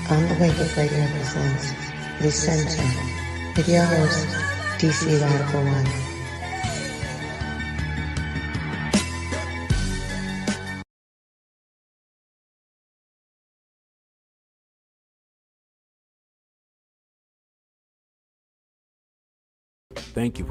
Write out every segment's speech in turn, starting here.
On the Wake Up Radio presents The Center with your host, DC Radical One. Thank you.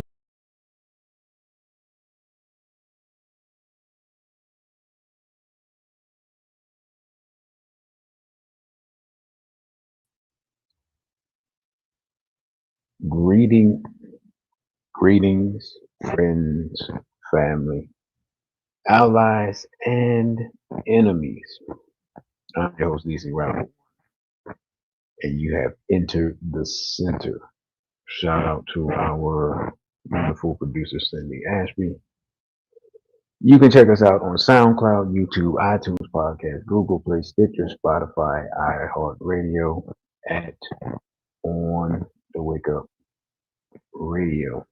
Greetings, friends, family, allies, and enemies. I'm your host, DC Radical, and you have entered the center. Shout out to our wonderful producer, Cindy Ashby. You can check us out on SoundCloud, YouTube, iTunes Podcast, Google Play, Stitcher, Spotify, iHeartRadio, at On the Wake Up Radio.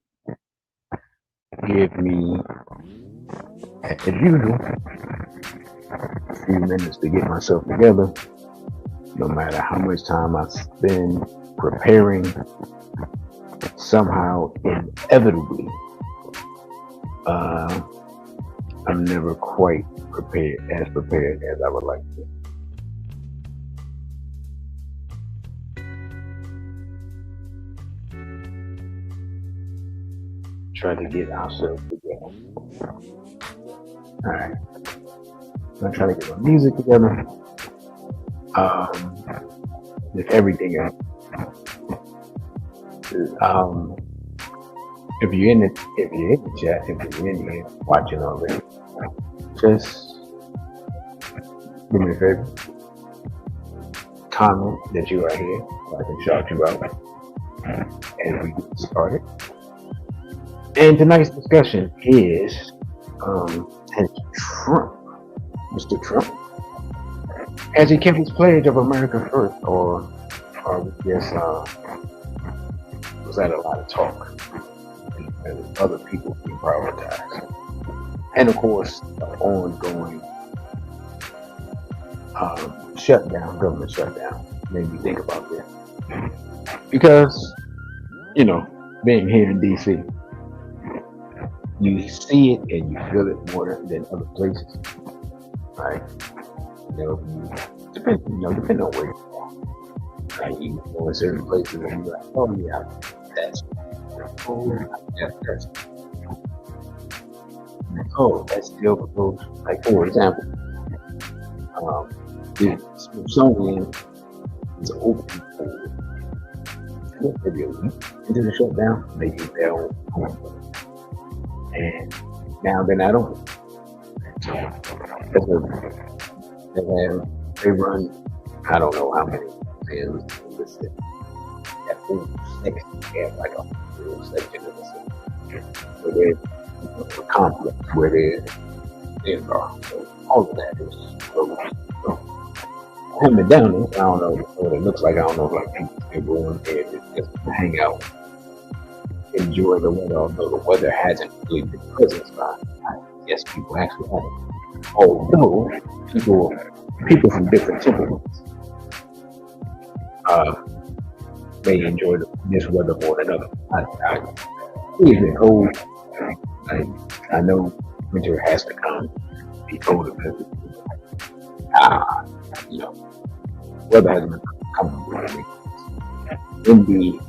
Give me, as usual, a few minutes to get myself together. No matter how much time I spend preparing, somehow, inevitably, I'm never quite prepared as I would like to. Try to get ourselves together. Alright. I'm gonna try to get my music together. If everything else. If you're in the chat, if you're in here watching already, just do me a favor. Comment that you are here so I can shout you out as we get started. And tonight's discussion is has Mr. Trump, has he kept his pledge of America first, or just was that a lot of talk and other people being prioritized? And of course, the ongoing government shutdown, made me think about this. Because, being here in DC, you see it and you feel it more than other places, right? Depending on where you are. Right? You go in certain places and you're like, oh yeah, that's that's still close. Like, for example, the Smithsonian is open for maybe a week into the shutdown. They do their own homework. And now they're not open. They run, I don't know how many museums listed. That whole section, they have like a whole section of the city where there's a complex where there's so all of that is closed. So I haven't been down there. I don't know what it looks like. I don't know if like people still go in there just to hang out, enjoy the weather, although the weather hasn't really been present. I guess people actually have it. Although people from different temperaments may enjoy this weather more than others. It's been cold. I know winter has to come. Be colder because weather hasn't been coming. Windy,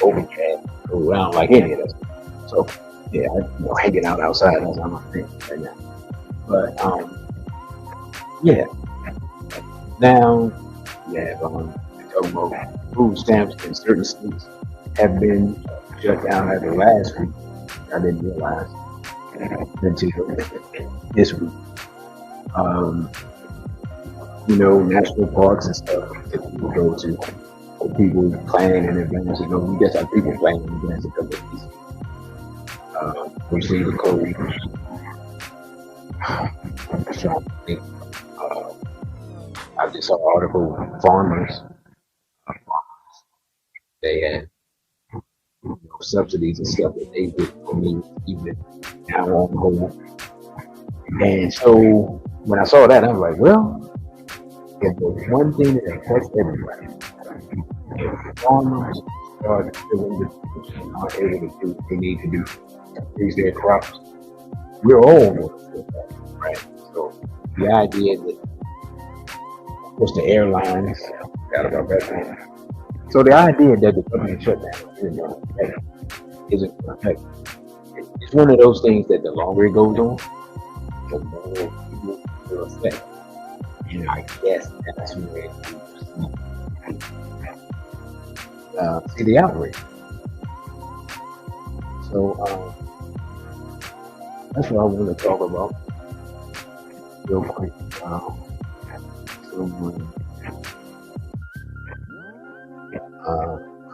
overcast, go around like any of us. So yeah, hanging out outside, that's not my thing right now. But now talking about food stamps in certain states have been shut down as of last week. I didn't realize until this week. National parks and stuff that people go to, or people planning in advance. We just have people planning in advance to come to DC. We see the cold. I just saw an article, farmers, they had subsidies and stuff that they did for me even now on hold. And so when I saw that, I was like, well, If there's one thing that affects everybody, if farmers start feeling the aren't able to do what they need to do to raise their crops, we're all going to feel that, right? So the idea that, of course, the airlines, forgot about that thing. So the idea that the government shutdown isn't going to affect, it's one of those things that the longer it goes on, the more people will affect. And I guess that's where you see the outbreak. So that's what I want to talk about real quick.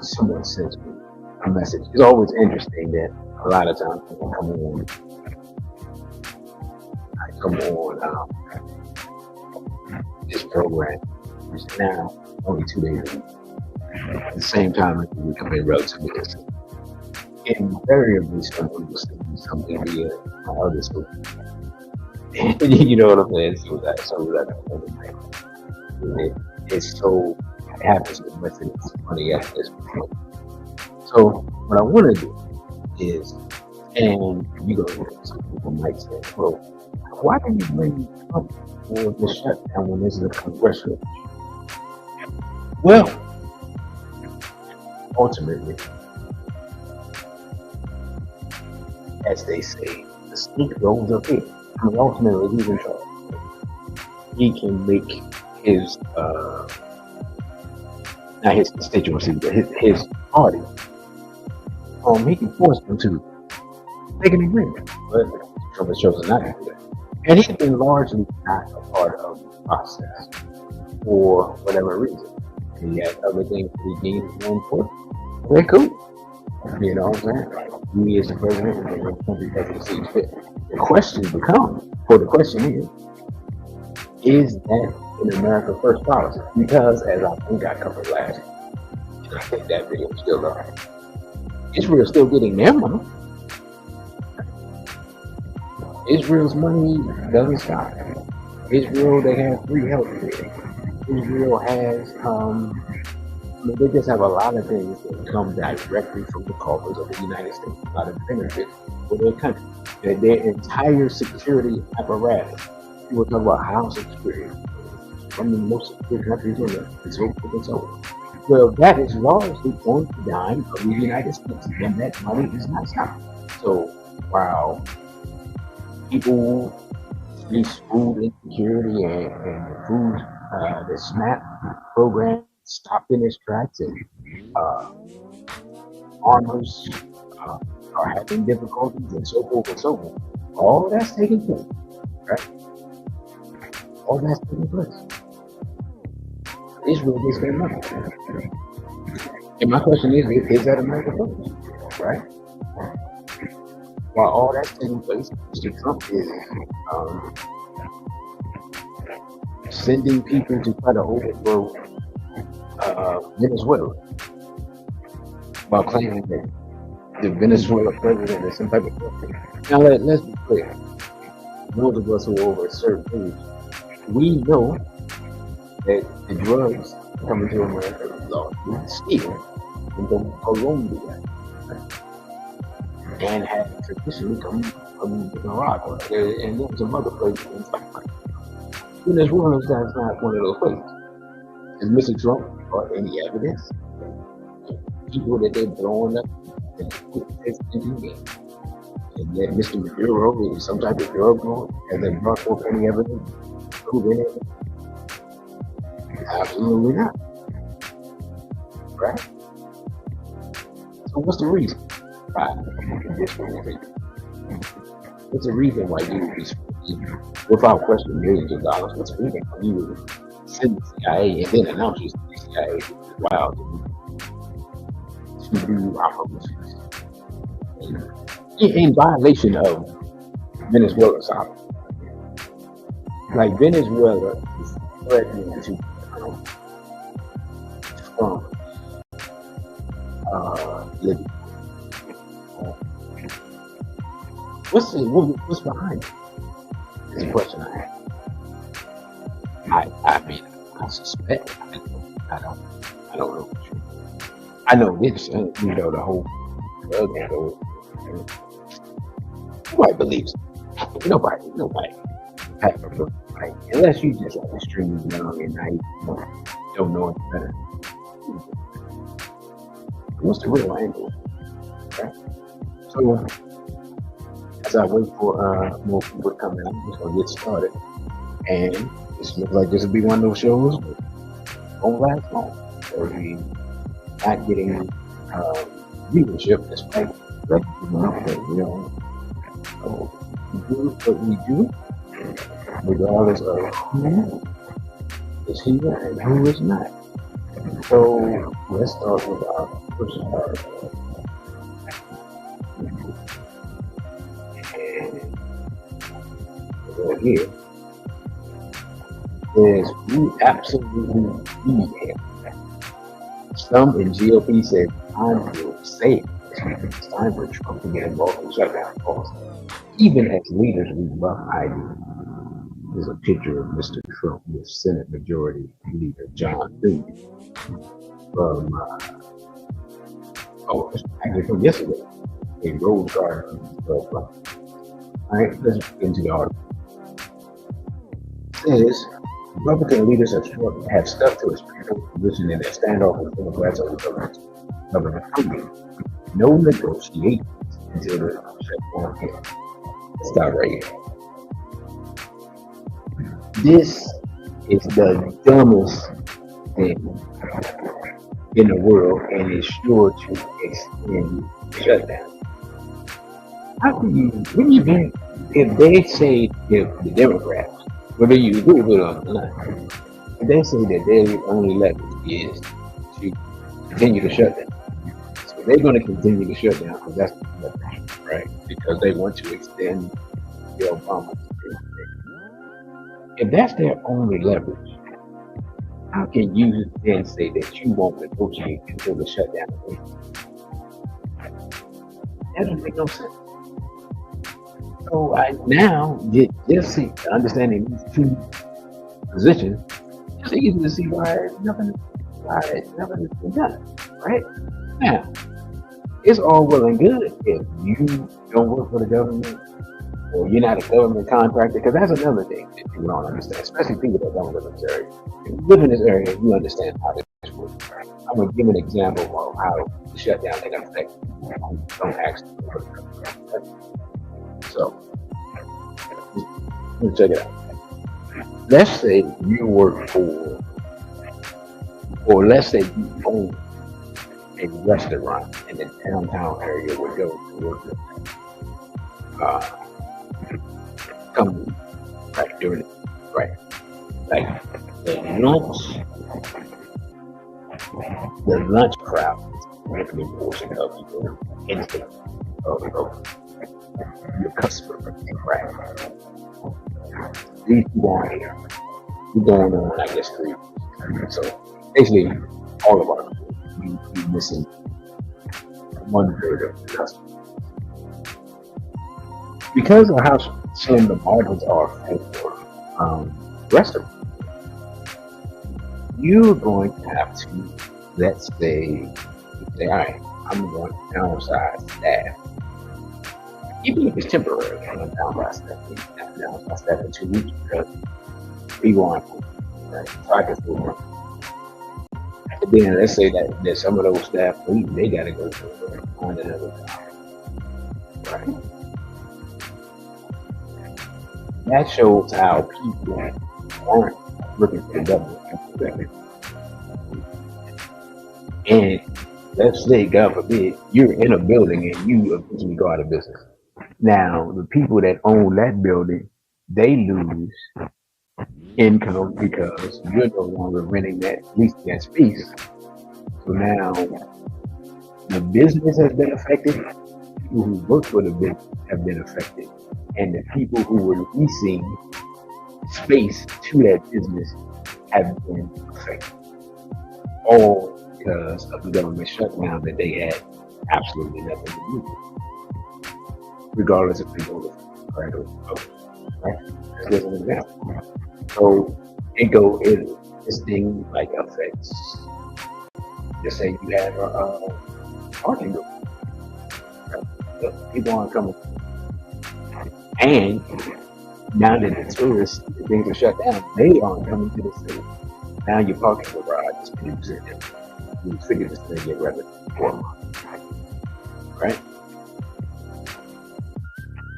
Someone sends me a message. It's always interesting that a lot of times when I come on this program, which is now only 2 days a week. At the same time, I can become relatively consistent. Invariably, someone will send me something via my other school. You know what I'm saying? It's so it happens so much that it's funny at this point. So what I want to do is, and you go, some people might say, well, why do you bring up for the shutdown when this is a congressional issue? Well, ultimately, as they say, the snake goes up here. I mean, ultimately, he's in charge. He can make his, not his constituency, but his party, he can force them to make an agreement. But Trump has chosen not to do that. And he's been largely not a part of the process for whatever reason. And he has other things that he deems more important. They're cool. You know what I'm saying? Me as the president, and the country doesn't see fit. The question becomes, or the question is that an America First policy? Because, as I think I covered last year, and I think that video is still up, Israel's still getting their money. Israel's money doesn't stop. Israel, they have free health care. Israel has, they just have a lot of things that come directly from the coffers of the United States, a lot of benefits for their country. Their entire security apparatus. People talk about housing security. One of the most secure countries on earth, and so forth and so on. Well, that is largely on the dime of the United States, and that money is not stopping. So while people face food insecurity and the food, the SNAP program stopped in its tracks, and farmers are having difficulties, and so forth and so on. All that's taking place, right? All that's taking place. Israel gets their money. And my question is that America first, right? While all that's taking place, Mr. Trump is sending people to try to overthrow Venezuela, while claiming that the Venezuela president is some type of person. Now let's be clear. Those of us who are over a certain age, we know that the drugs coming to America are stealing from Colombia and have traditionally come from Nicaragua and then some other places in South America. Venezuela is not one of those places. Has Mr. Trump brought any evidence? People that they're blowing up and put this into game. And that Mr. Maduro is some type of drug lord? Has they brought forth any evidence? Prove any evidence? Absolutely not. Right? So what's the reason? Right. What's the reason why you would be, without question, millions of dollars? What's the reason why you would send the CIA and then announce you to the CIA while to do operations in violation of Venezuela's sovereignty? Like Venezuela is threatening to from Libya. What's behind it? Is a question I have. I mean, I suspect. I don't. I don't know for sure. I know this. The whole drug handle. Nobody believes it. Nobody. Like, unless you just like extremely young and naive, don't know any better. What's the real angle? Right? So, as I wait for more people to come in, I'm just gonna get started. And this looks like this will be one of those shows that won't last long. So we not getting leadership despite so we do what we do, regardless of who is here and who is not. So let's start with our first part. And we're here. Is we absolutely need him. Some in GOP said time to say it. It's time for Trump to get involved in shutdown costs. Even as leaders, we love ID. There's a picture of Mr. Trump with Senate Majority Leader John Thune from actually from yesterday, a Rose Garden. All right, let's get into the article. It says Republican leaders have stuck to a spiritual position in their standoff with Democrats over government funding. No negotiations until the shutdown ends. Let's start right here. This is the dumbest thing in the world and is sure to extend the shutdown. How can you, if they say, if the Democrats, whether you agree with it or not, if they say that their only leverage is to continue to shut down, so they're going to continue to shut down because that's the leverage, right? Because they want to extend the Obama. If that's their only leverage, how can you then say that you won't negotiate until the shutdown ends? That doesn't make no sense. So I now just see understanding these two positions, it's easy to see why nothing has been done. Right? Now, it's all well and good if you don't work for the government or you're not a government contractor, because that's another thing that people don't understand, especially people that don't live in this area. If you live in this area, you understand how this works. I'm going to give an example of how the shutdown can affect people who don't actually work for the government. So, let's check it out. Let's say you work for, or let's say you own a restaurant in the downtown area where go to work with. Come right during it, right? Like the lunch crowd is a significant portion of your income of your customer, right? These people aren't here. We're going on, I guess, 3 weeks. So basically, all of our we missing 1/3 of the customers. Because of how slim the margins are for restaurants, you're going to have to, let's say, all right, I'm going to downsize staff. Even if it's temporary, I'm going to downsize staff in 2 weeks because people aren't moving, right? So I can still run. And then let's say that some of those staff leave, they got to go to find another job, right? That shows how people aren't looking for the government. And let's say, God forbid, you're in a building and you eventually go out of business. Now, the people that own that building, they lose income because you're no longer renting that space. So now the business has been affected. People who work for the business have been affected. And the people who were leasing space to that business have been affected. All because of the government shutdown that they had absolutely nothing to do with. Regardless if they go to right or right? That's just an example. So it this thing like affects, just say you have a parking group. People aren't coming. And now that the tourists, the things are shut down, they aren't coming to the city. Now your parking garage is 50% empty. You 50% of your revenue for a month. Right?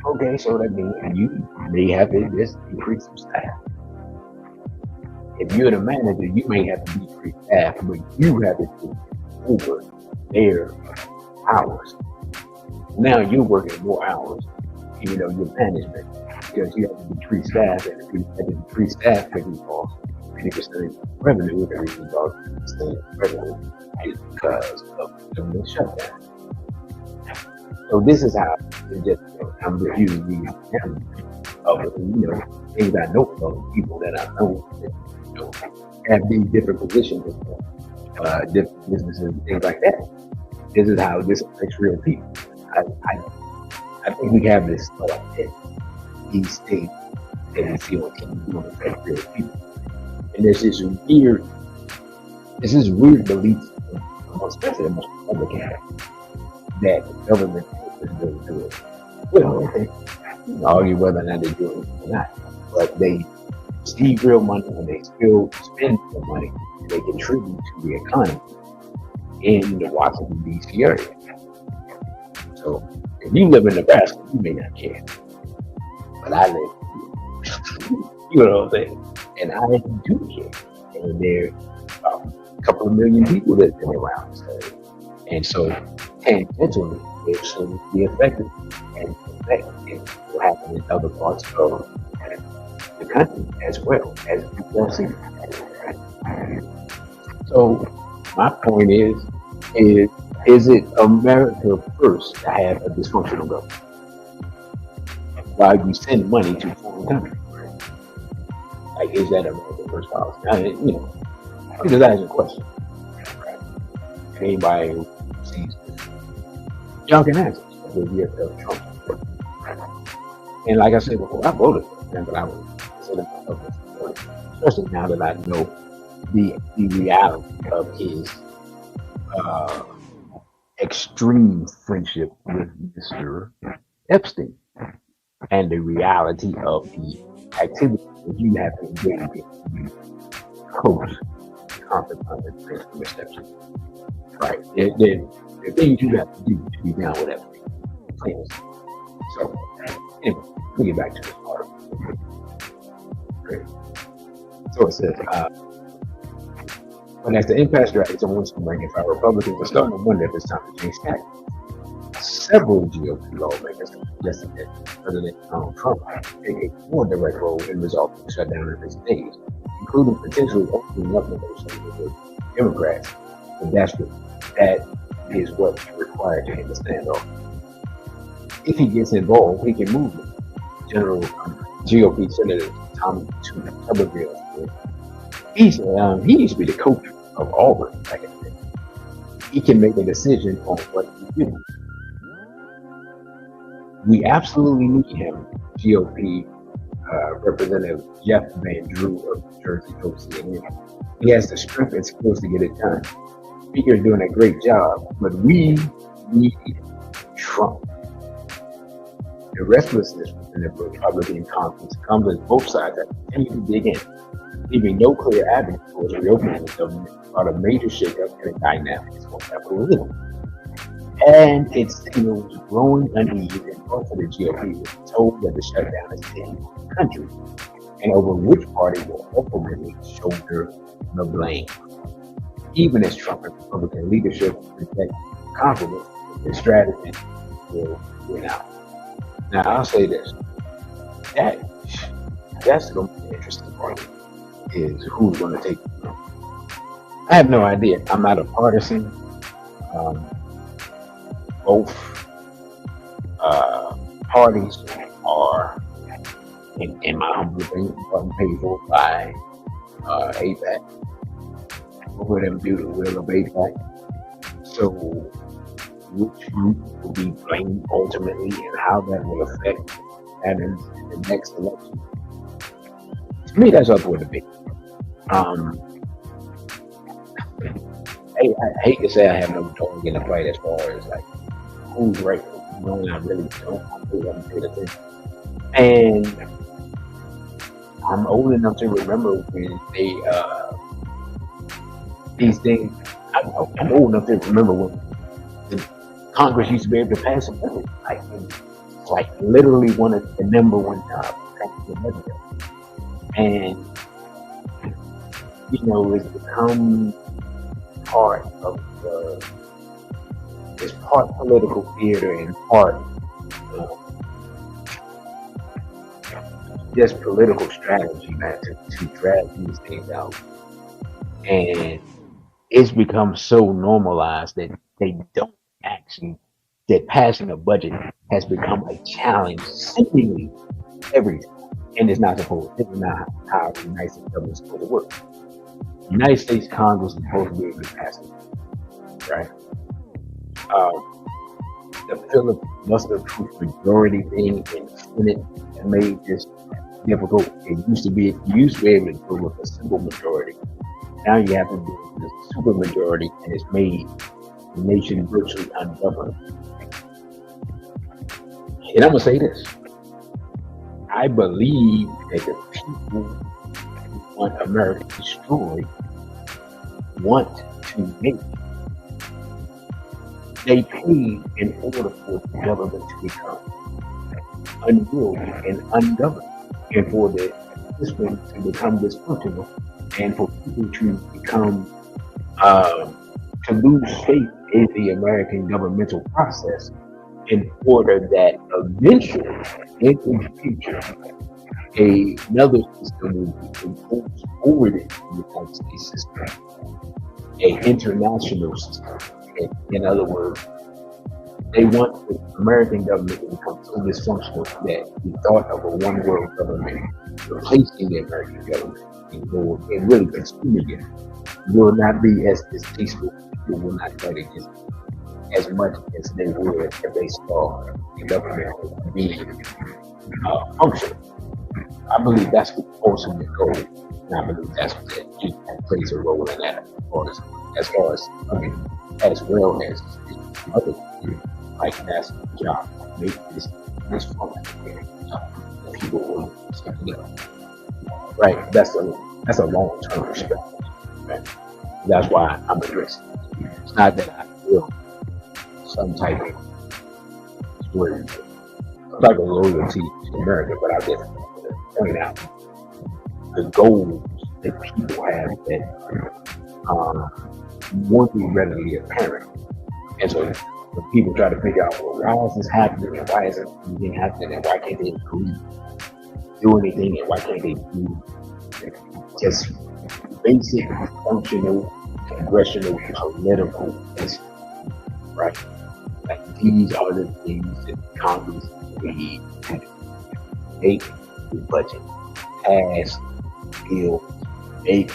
Okay, so that means you may have to just decrease some staff. If you're the manager, you may have to decrease staff, but you have to do over their hours. Now you're working more hours, even though you're management, because you have to decrease staff, and if you have to decrease staff, it can cost 50% of revenue, and everything costs 50% of revenue is because of the government shutdown. So this is how it just, I'm just using these examples of, things I know of, people that I know that, have these different positions, different businesses, and things like that. This is how this affects real people. I think we have this thought that these things that we feel can do affect real people. And there's this weird belief, especially among Republicans, that the government is going to do it. Well, okay, you can argue whether or not they're doing it or not, but they receive real money and they still spend real money. They contribute to the economy in the Washington, D.C. area. So if you live in Nebraska, you may not care, but I live here. You know what I'm saying? And I do care. And there are a couple of million people that live around this area. And so tangentially, it's going to be affected. And it will happen in other parts of the country as well, as people see. So my point is it America first to have a dysfunctional government while you send money to foreign countries? Like, is that America first policy? I mean, I'm just asking a question. Right? Anybody who sees this, y'all can answer. Because Trump. And like I said before, I voted for him, but I would consider myself as a voter, especially now that I know the reality of his extreme friendship with Mr. Epstein and the reality of the activities that you have to engage in close consequences with Mr. Epstein. Right. The things you have to do to be down with Epstein. So, anyway, we get back to this part. Great. So it says, but as the impasse drags on, some rank and file Republicans are starting to wonder if it's time to change tactics. Several GOP lawmakers have suggested that President Donald Trump take a more direct role in resolving the shutdown in recent days, including potentially opening up negotiations with Democrats. And that is what's required to end the standoff. If he gets involved, he can move it. General GOP Senator Tommy Tuberville, he used to be the coach of Auburn back in the day. He can make a decision on what to do. We absolutely need him. GOP Representative Jeff Van Drew of New Jersey told CNN. He has the strength and skills to get it done. The speaker is doing a great job, but we need Trump. The restlessness within the Republican Conference comes as both sides have continued to dig in, leaving no clear avenue towards reopening the government without a major shakeup in the dynamics on Capitol Hill. And it signals growing unease in parts of the GOP, which is told that the shutdown is taking the country, and over which party will ultimately shoulder the blame. Even as Trump and Republican leadership protect confidence, the strategy will win out. Now, I'll say this. That's going to be the interesting part, is who's going to take it. I have no idea. I'm not a partisan. Both parties are, in my humble opinion, paid for by APAC. Both of them do the will of APAC. So, which group will be blamed ultimately, and how that will affect patterns in the next election? To me, that's up for debate. I hate to say I have no dog in the fight as far as like who's right, who's wrong. I really don't. I really haven't paid attention. And I'm old enough to remember when these things. I'm old enough to remember when the Congress used to be able to pass a bill, like literally one of the number one budget. And it's become part of it's part political theater and part just political strategy, man, to drag these things out. And it's become so normalized that they don't actually, that passing a budget has become a challenge seemingly every time. And it's not how the United States government is supposed to work. The United States Congress is supposed to be able to pass it, right? The filibuster-proof majority thing in the Senate made this difficult. You used to be able to do with a simple majority. Now you have to do with a super majority, and it's made the nation virtually ungovernable. And I'm gonna say this: I believe that the people who want America destroyed want to make. They pay in order for the government to become unruly and ungoverned, and for the system to become dysfunctional, and for people to become to lose faith in the American governmental process, in order that eventually, in the future, another system will be imposed over the United States system, an international system. In other words, they want the American government to become so dysfunctional that the thought of a one world government replacing the American government and really consuming it will not be as distasteful. People will not fight against it as much as they would if they saw the government being functional. I believe that's the ultimate goal. And I believe that plays a role in that as far as as well as other things, like that's the job. Make this functional. People will, right? That's a long term perspective. Right? That's why I'm addressing it. It's not that I feel some type of loyalty to America, but I just want to point out the goals that people have that won't be readily apparent. And so when people try to figure out, well, why is this happening, and why isn't anything happening, and why can't they do anything, and why can't they do just basic functional congressional political issues, right? Like these are the things that Congress need to do. Make the budget, pass bills, make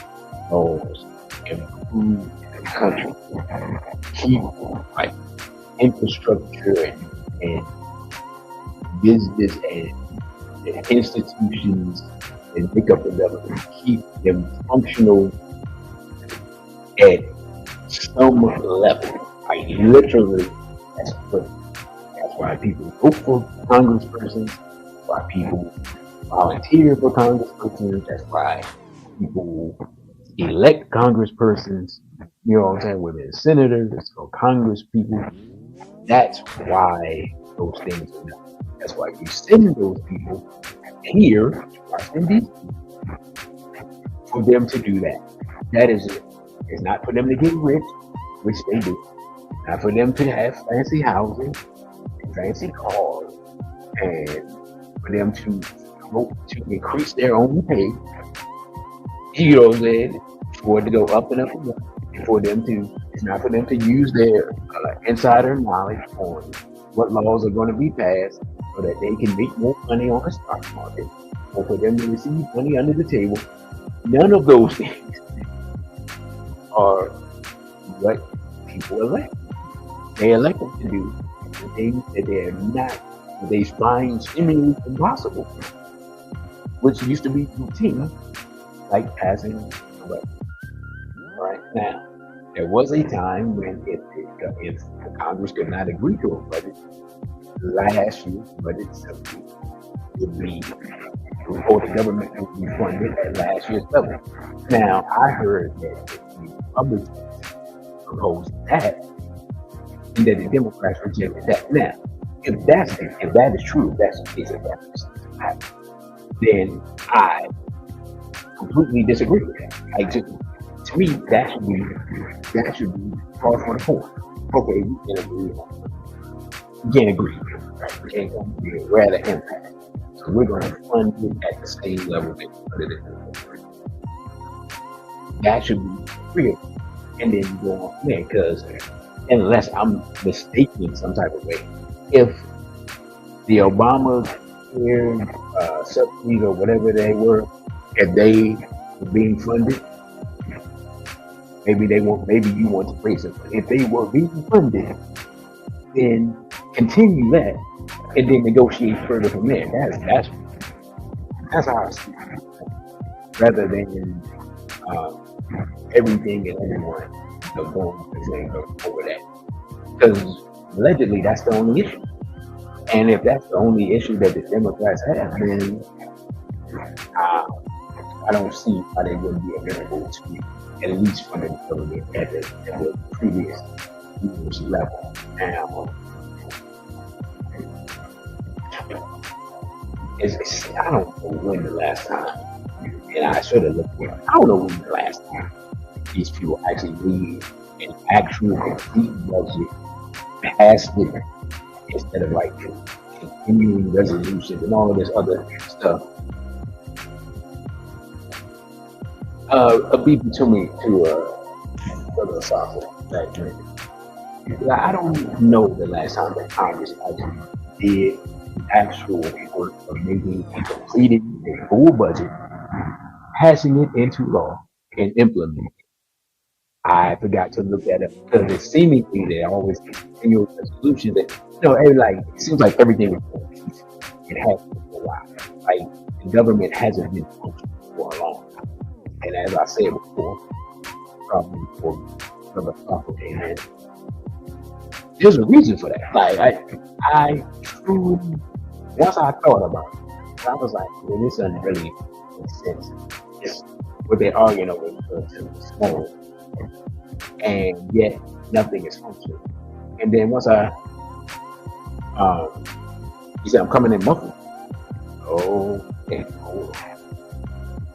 laws, improve the country, keep like infrastructure and business and institutions and make up the government, keep them functional at some level. Like literally, that's why people vote for congresspersons, that's why people volunteer for congresspersons, that's why people elect congresspersons, you know what I'm saying, whether it's senators or congress people. That's why those things are done. That's why you send those people here to Washington, D.C. for them to do that. That is it. It's not for them to get rich, which they do. Not for them to have fancy housing, fancy cars, and for them to increase their own pay. You know what I'm saying? For it to go up and up and up. It's not for them to use their insider knowledge on what laws are going to be passed so that they can make more money on the stock market, or for them to receive money under the table. None of those things are what people elect. They elect them to do the things that they are not, they find seemingly impossible, which used to be routine, like passing a budget. Right now, There was a time when if the Congress could not agree to a budget, last year's budget simply would be, or the government would be funded at last year's level. Now, I heard that the Republicans proposed that, and that the Democrats rejected that. Now, if that is true, if that's the case, if that's happening, then I completely disagree with that. Like, to me, that should be called for the point. Okay, we can agree on it. We can't agree. Right? We can't agree. We're at an impasse. So we're going to fund it at the same level that we funded it. That should be real. And then you go on from there, because unless I'm mistaken in some type of way, if the Obama subsidies or whatever they were, if they were being funded, maybe you want to praise them. If they were being funded, then continue that and then negotiate further from there. That's how I see it. Rather than everything and everyone going over that. Because allegedly that's the only issue. And if that's the only issue that the Democrats have, then I don't see why they wouldn't be available to at least fund the government at the previous level. Now, I don't know when the last time, and I should have looked at it. I don't know when the last time these people actually read an actual complete budget past it, instead of like continuing resolutions and all of this other stuff. A beat between me to Brother Safo. I don't know the last time that Congress actually did the actual work of making and completing a full budget, passing it into law, and implementing it. I forgot to look that up because it's seemingly they always continue a solution that it seems like everything is going peace. It has been for a while. Like the government hasn't been functioning for a long time. And as I said before, probably before Brother Safo came in, there's a reason for that. Like I truly, once I thought about it, I was like, well, this doesn't really make sense. It's what they're arguing over is small, and yet nothing is functioning. And then once he said, I'm coming in muffled. Oh,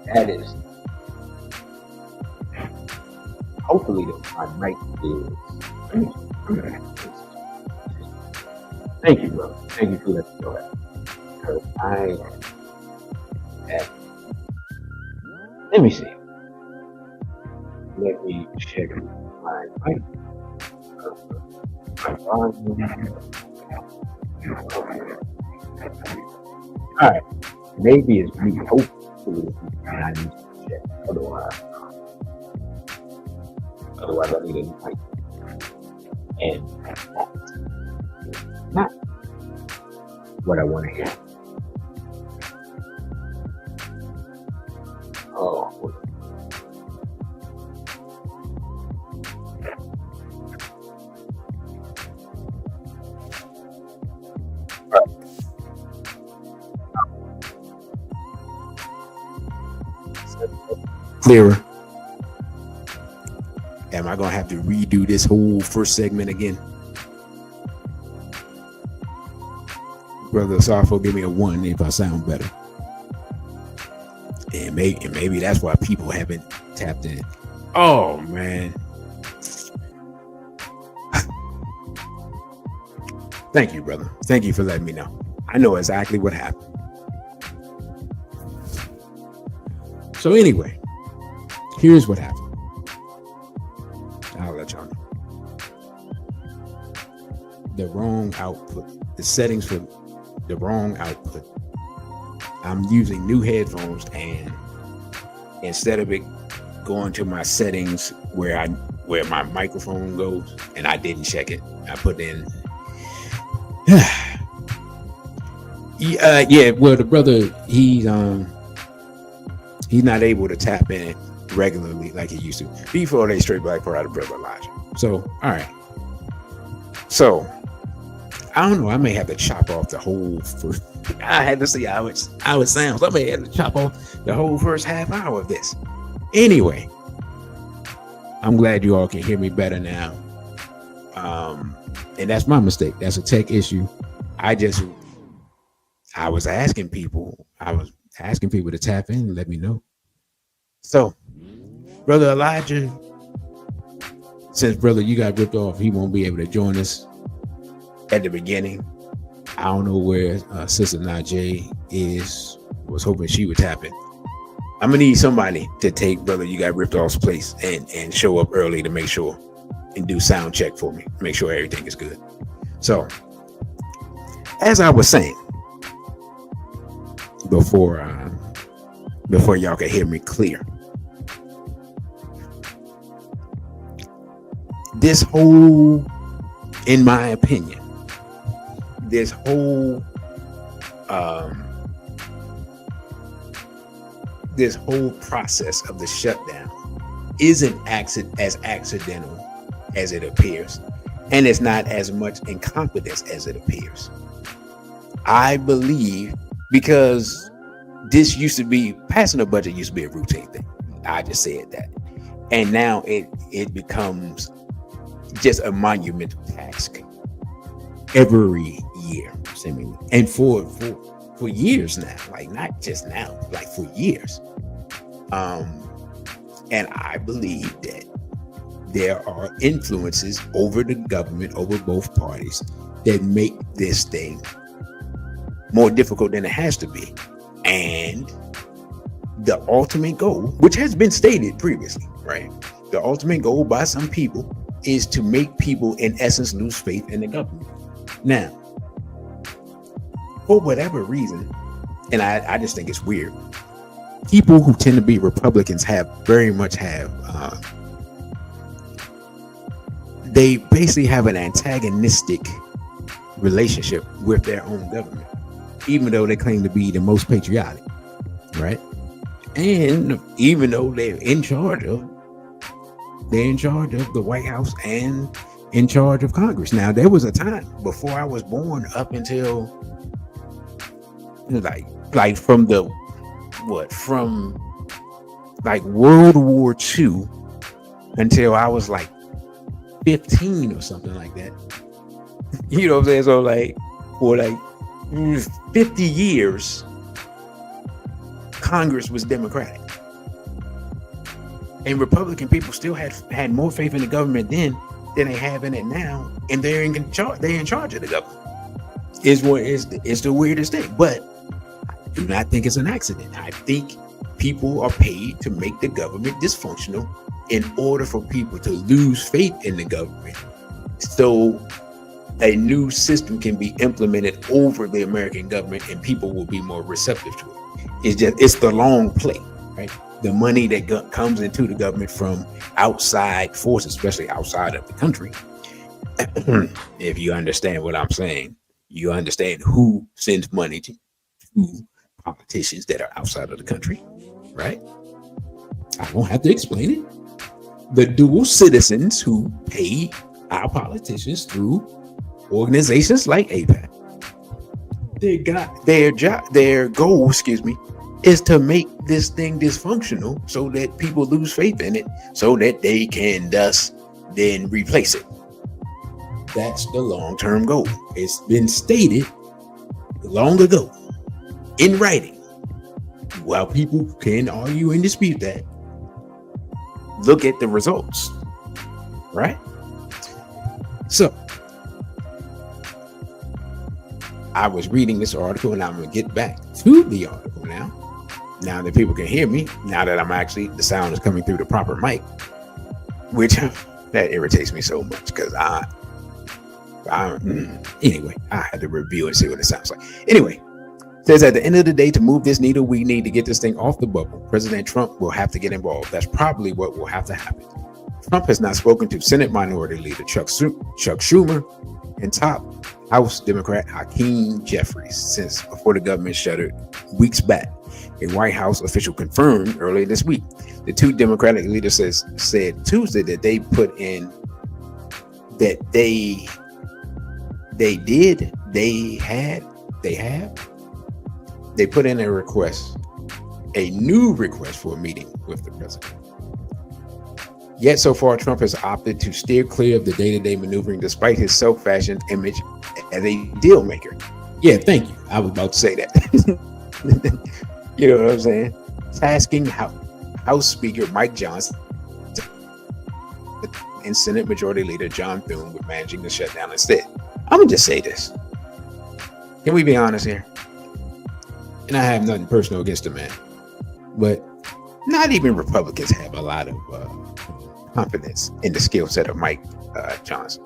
that is. Hopefully, my mic is. Thank you, bro. Thank you for letting me know that. Because let me see. Let me check my mic. My volume. All right. Maybe it's me. Hopefully, I need to check. Otherwise, I need a new mic. And not what I want to hear. Oh. Clearer. Am I going to have to redo this whole first segment again? Brother Safo, give me a 1 if I sound better. And maybe that's why people haven't tapped in. Oh, man. Thank you, brother. Thank you for letting me know. I know exactly what happened. So anyway, here's what happened. I'll let y'all know. The wrong output. The settings for the wrong output. I'm using new headphones, and instead of it going to my settings where my microphone goes, and I didn't check it, I put in. Yeah. Well, the brother he's not able to tap in regularly like he used to before they straight black Pride of Brother Elijah. So, all right. So, I don't know. I may have to chop off the whole first. I had to see how it sounds. I may have to chop off the whole first half hour of this. Anyway, I'm glad you all can hear me better now. And that's my mistake. That's a tech issue. I was asking people to tap in and let me know. So, Brother Elijah, since Brother you got ripped off, he won't be able to join us at the beginning. I don't know where Sister Najee is. Was hoping she would tap in. I'm gonna need somebody to take Brother you got ripped off's place and show up early to make sure and do sound check for me, make sure everything is good. So, as I was saying before y'all could hear me clear, this whole, in my opinion, this whole process of the shutdown isn't as accidental as it appears, and it's not as much incompetence as it appears. I believe, because this used to be, passing a budget used to be a routine thing. I just said that. And now it becomes just a monumental task every year, seemingly. And for years now, like not just now, like for years. And I believe that there are influences over the government, over both parties, that make this thing more difficult than it has to be. And the ultimate goal, which has been stated previously, right? The ultimate goal by some people is to make people, in essence, lose faith in the government. Now, for whatever reason, and I just think it's weird, people who tend to be Republicans very much have they basically have an antagonistic relationship with their own government, even though they claim to be the most patriotic, right? And even though they're in charge of the White House and in charge of Congress. Now, there was a time before I was born, up until like from World War II until I was like 15 or something like that. You know what I'm saying? So like for like 50 years, Congress was Democratic. And Republican people still had more faith in the government then than they have in it now, and they're in charge. They're in charge of the government. It's the weirdest thing, but I do not think it's an accident. I think people are paid to make the government dysfunctional in order for people to lose faith in the government, so a new system can be implemented over the American government and people will be more receptive to it. It's the long play, right? The money that comes into the government from outside forces, especially outside of the country. If you understand what I'm saying, you understand who sends money to politicians that are outside of the country, right? I won't have to explain it. The dual citizens who pay our politicians through organizations like APAC. Their goal, is to make this thing dysfunctional so that people lose faith in it, so that they can thus then replace it. That's the long-term goal. It's been stated long ago in writing. While people can argue and dispute that, look at the results, right? So, I was reading this article, and I'm going to get back to the article now that people can hear me, now that the sound is coming through the proper mic, which that irritates me so much, because anyway, I had to review and see what it sounds like. Anyway, says at the end of the day, to move this needle, we need to get this thing off the bubble. President Trump will have to get involved. That's probably what will have to happen. Trump has not spoken to Senate Minority Leader Chuck Schumer and top House Democrat Hakeem Jeffries since before the government shuttered weeks back. a White House official confirmed earlier this week. The two Democratic leaders said Tuesday that they put in that they put in a new request for a meeting with the president. Yet so far, Trump has opted to steer clear of the day-to-day maneuvering despite his self-fashioned image as a deal maker. Yeah, thank you. I was about to say that. You know what I'm saying? Tasking House Speaker Mike Johnson and Senate Majority Leader John Thune with managing the shutdown instead. I'm going to just say this. Can we be honest here? And I have nothing personal against the man, but not even Republicans have a lot of confidence in the skill set of Mike Johnson.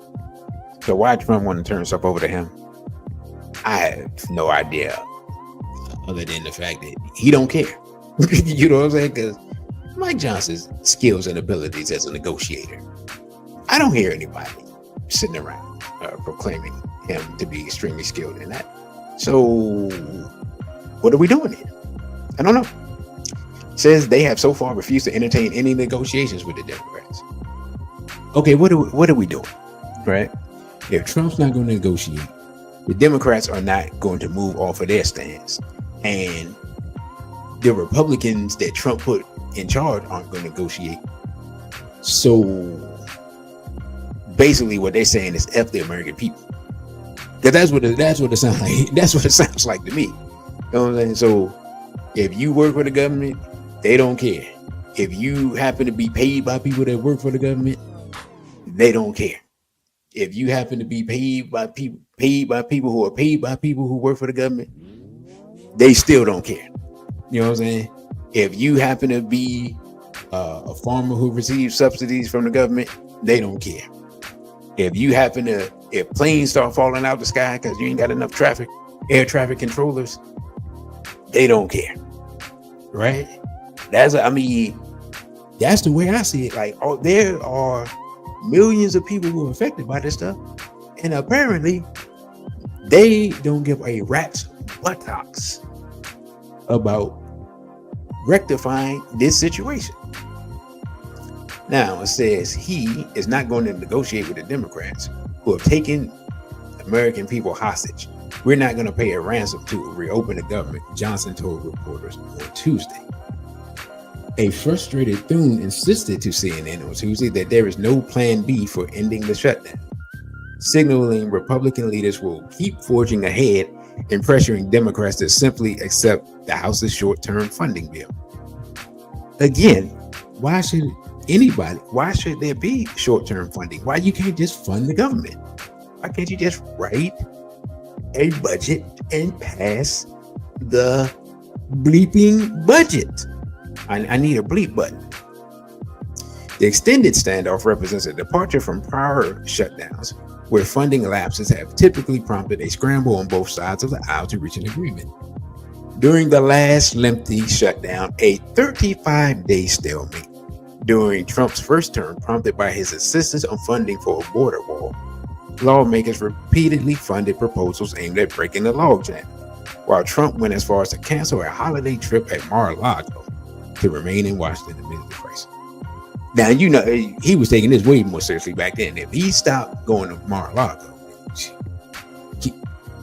So why Trump want to turn stuff over to him? I have no idea, other than the fact that he don't care. You know what I'm saying? Because Mike Johnson's skills and abilities as a negotiator, I don't hear anybody sitting around proclaiming him to be extremely skilled in that. So what are we doing here? I don't know. Says they have so far refused to entertain any negotiations with the Democrats. Okay, what are we doing? Right? If Trump's not going to negotiate, the Democrats are not going to move off of their stance, and the Republicans that Trump put in charge aren't going to negotiate. So basically what they're saying is F the American people. Because that's what it sounds like. That's what it sounds like to me. You know what I'm saying? So if you work for the government, they don't care. If you happen to be paid by people that work for the government, they don't care. If you happen to be paid by people who are paid by people who work for the government, they still don't care. You know what I'm saying? If you happen to be a farmer who receives subsidies from the government, they don't care. If planes start falling out the sky because you ain't got enough air traffic controllers, they don't care. Right? That's the way I see it. Like, there are millions of people who are affected by this stuff, and apparently they don't give a rat's buttocks about rectifying this situation. Now it says he is not going to negotiate with the Democrats who have taken American people hostage. We're not going to pay a ransom to reopen the government, Johnson told reporters on Tuesday. A frustrated Thune insisted to CNN on Tuesday that there is no plan B for ending the shutdown, signaling Republican leaders will keep forging ahead and pressuring Democrats to simply accept the House's short-term funding bill. Again, why should there be short-term funding? Why you can't just fund the government? Why can't you just write a budget and pass the bleeping budget? I need a bleep button. The extended standoff represents a departure from prior shutdowns, where funding lapses have typically prompted a scramble on both sides of the aisle to reach an agreement. During the last lengthy shutdown, a 35-day stalemate during Trump's first term, prompted by his insistence on funding for a border wall, lawmakers repeatedly funded proposals aimed at breaking the logjam, while Trump went as far as to cancel a holiday trip at Mar-a-Lago to remain in Washington amid the crisis. Now, you know, he was taking this way more seriously back then. If he stopped going to Mar-a-Lago,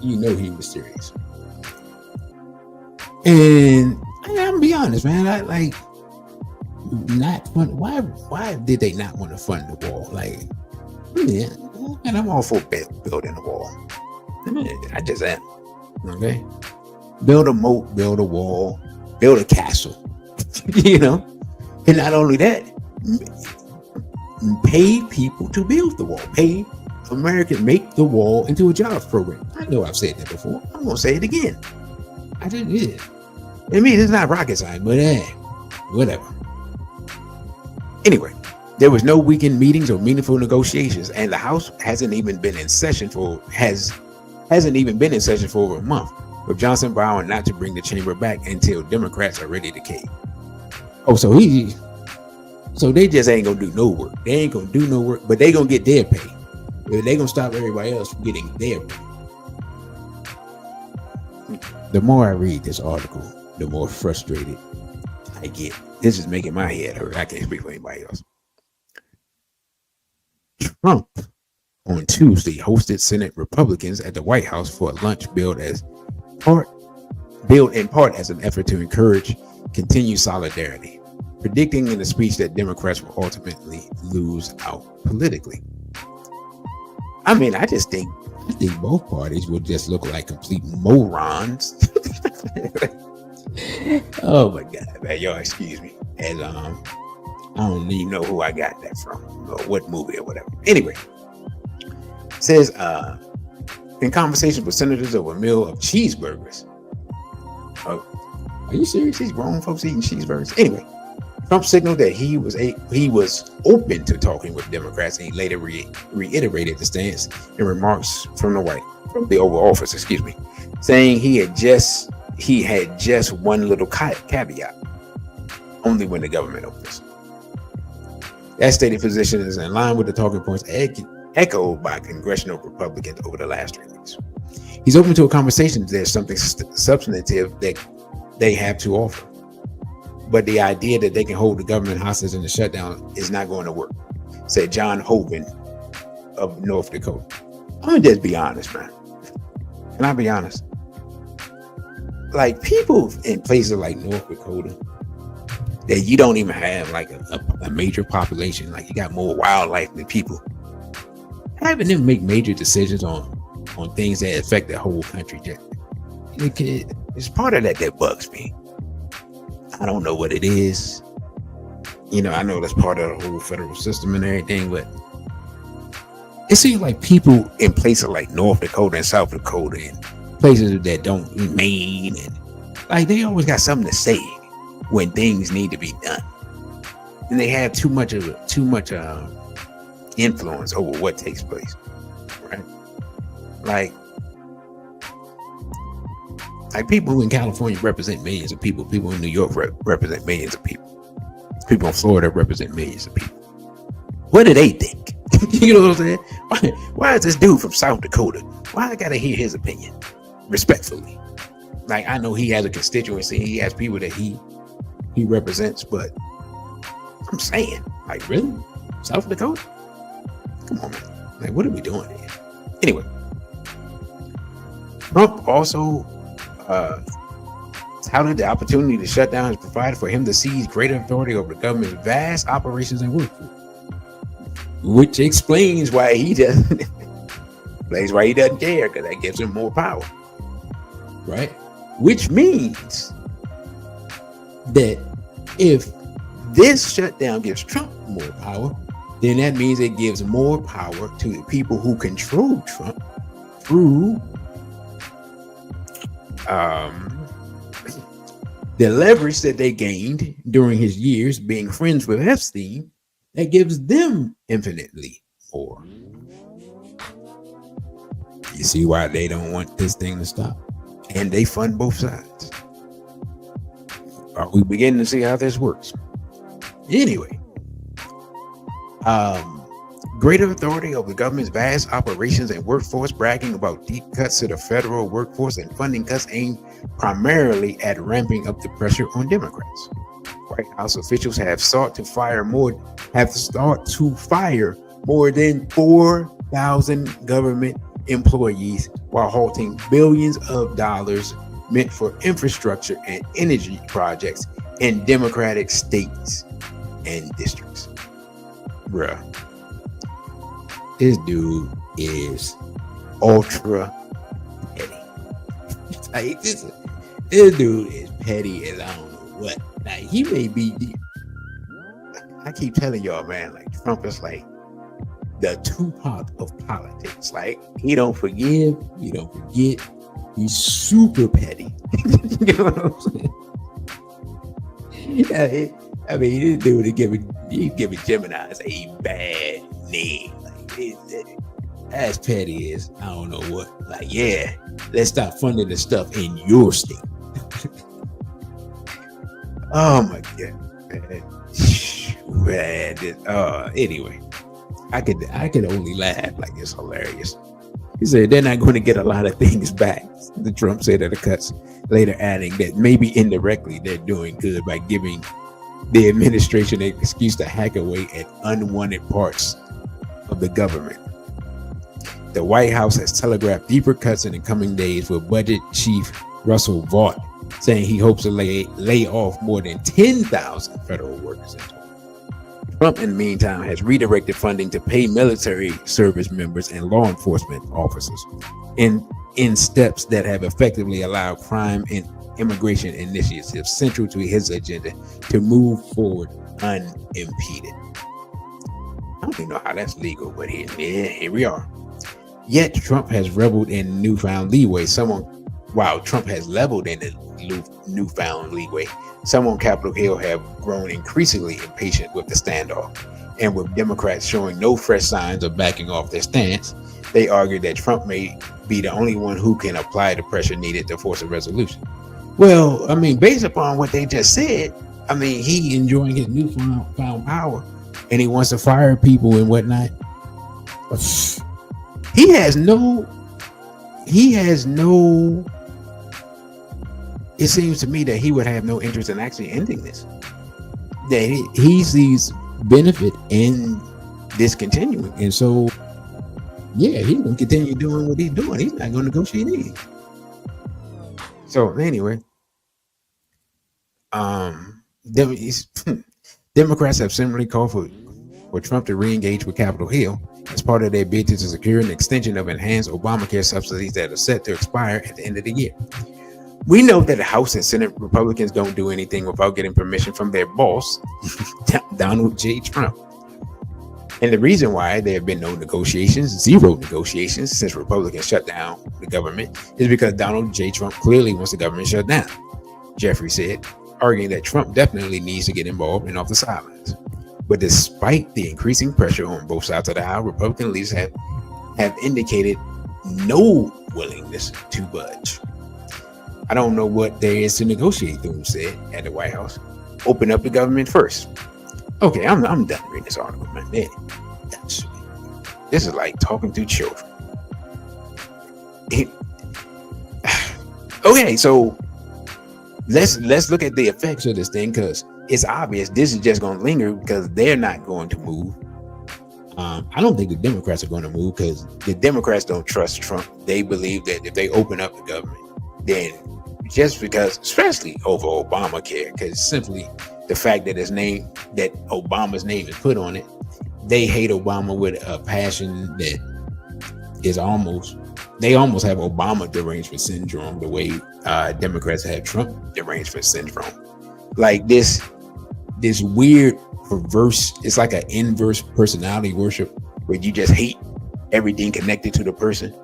you know he was serious. And I'm gonna be honest, man. I like not fund. Why did they not want to fund the wall? Like, yeah, and I'm all for building a wall. I just am. Okay, build a moat, build a wall, build a castle. You know, and not only that, pay people to build the wall. Pay Americans, make the wall into a jobs program. I know I've said that before. I'm gonna say it again. I just did. I mean, it's not rocket science, but whatever. Anyway, there was no weekend meetings or meaningful negotiations, and the House hasn't even been in session for over a month, with Johnson vowing not to bring the chamber back until Democrats are ready to cave. Oh, so they just ain't gonna do no work. They ain't gonna do no work, but they gonna get their pay. They gonna stop everybody else from getting their pay. The more I read this article, the more frustrated I get. This is making my head hurt. I can't speak for anybody else. Trump on Tuesday hosted Senate Republicans at the White House for a lunch billed in part as an effort to encourage continued solidarity, predicting in the speech that Democrats will ultimately lose out politically. I mean, I think both parties will just look like complete morons. Oh my God, man, y'all excuse me. And I don't even know who I got that from, or what movie or whatever. Anyway, says in conversations with senators over a meal of cheeseburgers. Oh, are you serious? These grown folks eating cheeseburgers? Anyway, Trump signaled that he was open to talking with Democrats, and he later reiterated the stance in remarks from the Oval Office, saying he had just one little caveat: only when the government opens. That stated position is in line with the talking points echoed by congressional Republicans over the last 3 weeks. He's open to a conversation if there's something substantive that they have to offer. But the idea that they can hold the government hostage in the shutdown is not going to work, said John Hoeven of North Dakota. I'm going to just be honest, man. Can I be honest? Like, people in places like North Dakota that you don't even have like a major population, like you got more wildlife than people, having them make major decisions on things that affect the whole country, it's part of that bugs me. I don't know what it is. I know that's part of the whole federal system and everything, but it seems like people in places like North Dakota and South Dakota and places that don't Maine, and like they always got something to say when things need to be done, and they have too much influence over what takes place, right? Like people who in California represent millions of people. People in New York represent millions of people. People in Florida represent millions of people. What do they think? You know what I'm saying? Why is this dude from South Dakota? Why I gotta hear his opinion? Respectfully. Like, I know he has a constituency. He has people that he represents, but I'm saying, like, really? South Dakota? Come on, man. Like, what are we doing here? Anyway, Trump also touted the opportunity to shut down is provided for him to seize greater authority over the government's vast operations and workforce, which explains why he doesn't care, because that gives him more power, right? Which means that if this shutdown gives Trump more power, then that means it gives more power to the people who control Trump through the leverage that they gained during his years being friends with Epstein. That gives them infinitely more. You see why they don't want this thing to stop? And they fund both sides. Are we beginning to see how this works? Anyway, greater authority over the government's vast operations and workforce, bragging about deep cuts to the federal workforce and funding cuts aimed primarily at ramping up the pressure on Democrats. White House officials have sought to fire more than 4,000 government employees while halting billions of dollars meant for infrastructure and energy projects in Democratic states and districts. Bruh, this dude is ultra petty. Like, this dude is petty as I don't know what. Like, he may be. I keep telling y'all, man, like, Trump is like the Tupac of politics. Like, he don't forgive, he don't forget. He's super petty. You know what I'm saying? I mean, this dude he's giving Gemini's a bad name. Like, as petty as I don't know what. Like, yeah, let's stop funding the stuff in your state. Oh my God, man. Anyway, I could only laugh. Like, it's hilarious. He said they're not going to get a lot of things back. The Trump said at the cuts, later adding that maybe indirectly they're doing good by giving the administration an excuse to hack away at unwanted parts of the government. The White House has telegraphed deeper cuts in the coming days, with Budget Chief Russell Vought saying he hopes to lay off more than 10,000 federal workers in total. Trump, in the meantime, has redirected funding to pay military service members and law enforcement officers in steps that have effectively allowed crime and immigration initiatives central to his agenda to move forward unimpeded. I don't even know how that's legal, but here we are. Yet Trump has reveled in newfound leeway. While Trump has leveled in the newfound leeway, some on Capitol Hill have grown increasingly impatient with the standoff. And with Democrats showing no fresh signs of backing off their stance, they argue that Trump may be the only one who can apply the pressure needed to force a resolution. Well, I mean, based upon what they just said, I mean, he enjoying his newfound power and he wants to fire people and whatnot. He has no, it seems to me that he would have no interest in actually ending this. That he sees benefit in this continuing. And so, yeah, he's going to continue doing what he's doing. He's not going to negotiate anything. So anyway, Democrats have similarly called for Trump to re-engage with Capitol Hill as part of their bid to secure an extension of enhanced Obamacare subsidies that are set to expire at the end of the year. We know that the House and Senate Republicans don't do anything without getting permission from their boss, Donald J. Trump. And the reason why there have been zero negotiations since Republicans shut down the government is because Donald J. Trump clearly wants the government shut down, Jeffrey said, arguing that Trump definitely needs to get involved and off the sidelines. But despite the increasing pressure on both sides of the aisle, Republican leaders have indicated no willingness to budge. I don't know what there is to negotiate, Thune said at the White House. Open up the government first. Okay, I'm done reading this article, man. This is like talking to children. Okay, so let's look at the effects of this thing, because it's obvious this is just going to linger because they're not going to move. I don't think the Democrats are going to move because the Democrats don't trust Trump. They believe that if they open up the government, then just because, especially over Obamacare, because simply the fact that that Obama's name is put on it, they hate Obama with a passion that is they almost have Obama derangement syndrome the way Democrats have Trump derangement syndrome. Like this weird perverse, it's like an inverse personality worship where you just hate everything connected to the person.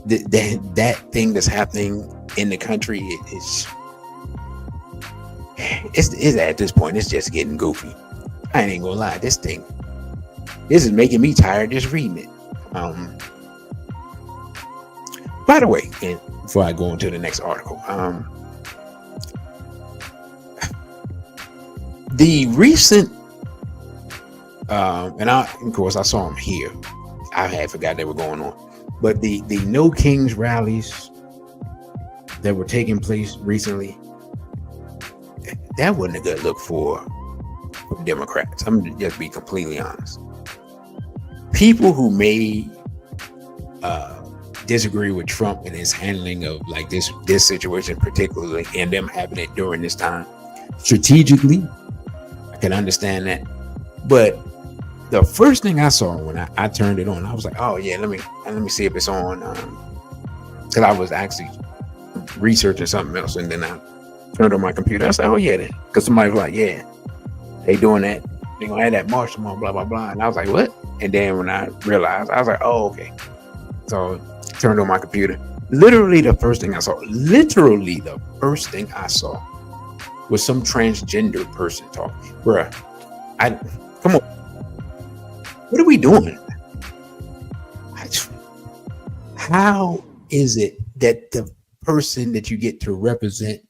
That thing that's happening in the country is at this point, it's just getting goofy. I ain't gonna lie, this is making me tired just reading it. By the way, and before I go into the next article, the recent and of course I saw them here. I had forgot they were going on, but the No Kings rallies that were taking place recently, that wasn't a good look for Democrats. I'm gonna just be completely honest. People who may disagree with Trump and his handling of like this situation particularly, and them having it during this time, strategically, I can understand that. But the first thing I saw when I turned it on, I was like, oh yeah, let me see if it's on, because I was actually researching something else, and then I turned on my computer. I said, oh yeah, because somebody was like, yeah, they doing that, they gonna have that march tomorrow, blah blah blah. And I was like, what? And then when I realized, I was like, oh okay. So I turned on my computer. Literally the first thing I saw was some transgender person talking. Bruh, come on, what are we doing? How is it that the person that you get to represent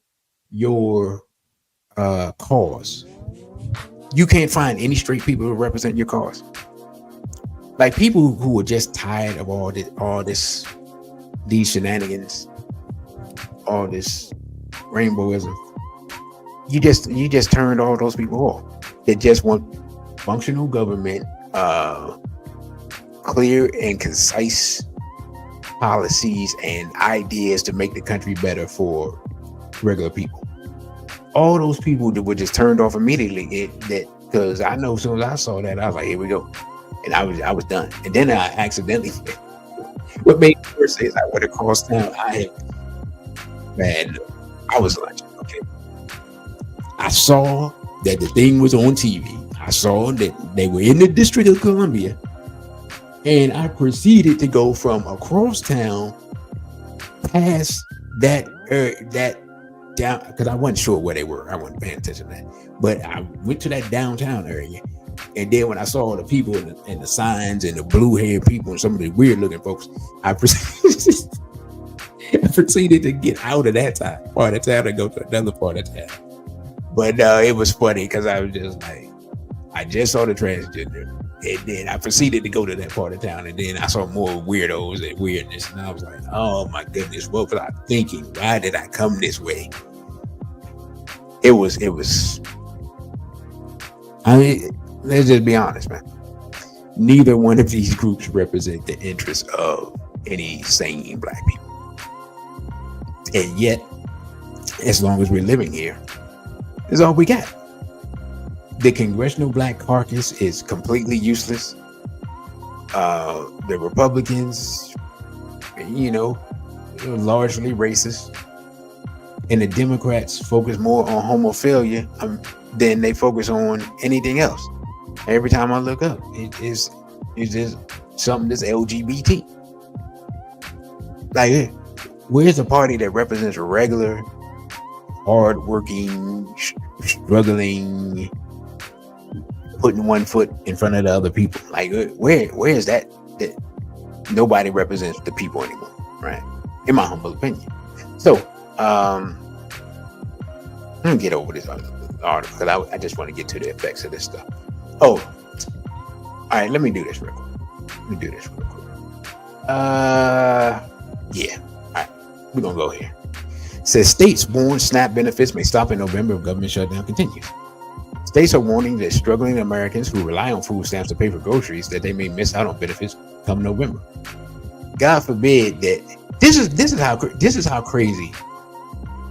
your cause, you can't find any straight people to represent your cause? like people who are just tired of these shenanigans, all this rainbowism. You just turned all those people off. They just want functional government, clear and concise policies and ideas to make the country better for regular people. All those people that were just turned off immediately. Because I know as soon as I saw that, I was like, here we go. And I was done. And then I accidentally, what made me worse is I went across town. I was like, okay. I saw that the thing was on TV. I saw that they were in the District of Columbia. And I proceeded to go from across town past that down, because I wasn't sure where they were. I wasn't paying attention to that. But I went to that downtown area. And then when I saw all the people and the signs and the blue-haired people and some of the weird-looking folks, I proceeded to get out of that part of town and go to another part of town. But it was funny because I was just like, I just saw the transgender. And then I proceeded to go to that part of town, and then I saw more weirdos and weirdness, and I was like, "Oh my goodness, what was I thinking? Why did I come this way?" It was. I mean, let's just be honest, man. Neither one of these groups represent the interests of any sane black people, and yet, as long as we're living here, that's all we got. The Congressional Black Caucus is completely useless. The Republicans, largely racist. And the Democrats focus more on homophilia than they focus on anything else. Every time I look up, it's just something that's LGBT. Like, where's the party that represents regular, hardworking, struggling, putting one foot in front of the other people? Like, where is that nobody represents the people anymore, right? In my humble opinion. So I'm gonna get over this article because I just want to get to the effects of this stuff. Oh, all right, let me do this real quick. Yeah, all right, we're gonna go here. It says states warn SNAP benefits may stop in November if government shutdown continues. States are warning that struggling Americans who rely on food stamps to pay for groceries that they may miss out on benefits come November. God forbid that this is how crazy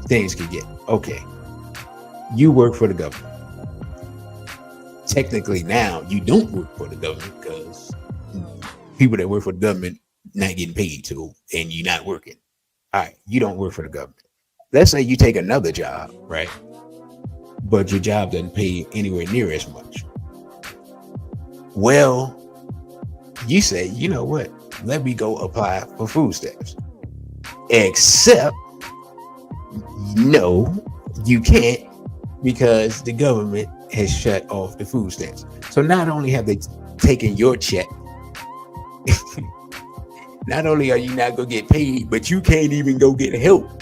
things can get. Okay, you work for the government. Technically, now you don't work for the government because people that work for the government not getting paid to, and you're not working. All right, you don't work for the government. Let's say you take another job, right? But your job doesn't pay anywhere near as much. Well, you say, you know what? Let me go apply for food stamps. Except, no, you can't, because the government has shut off the food stamps. So not only have they taken your check, not only are you not going to get paid, but you can't even go get help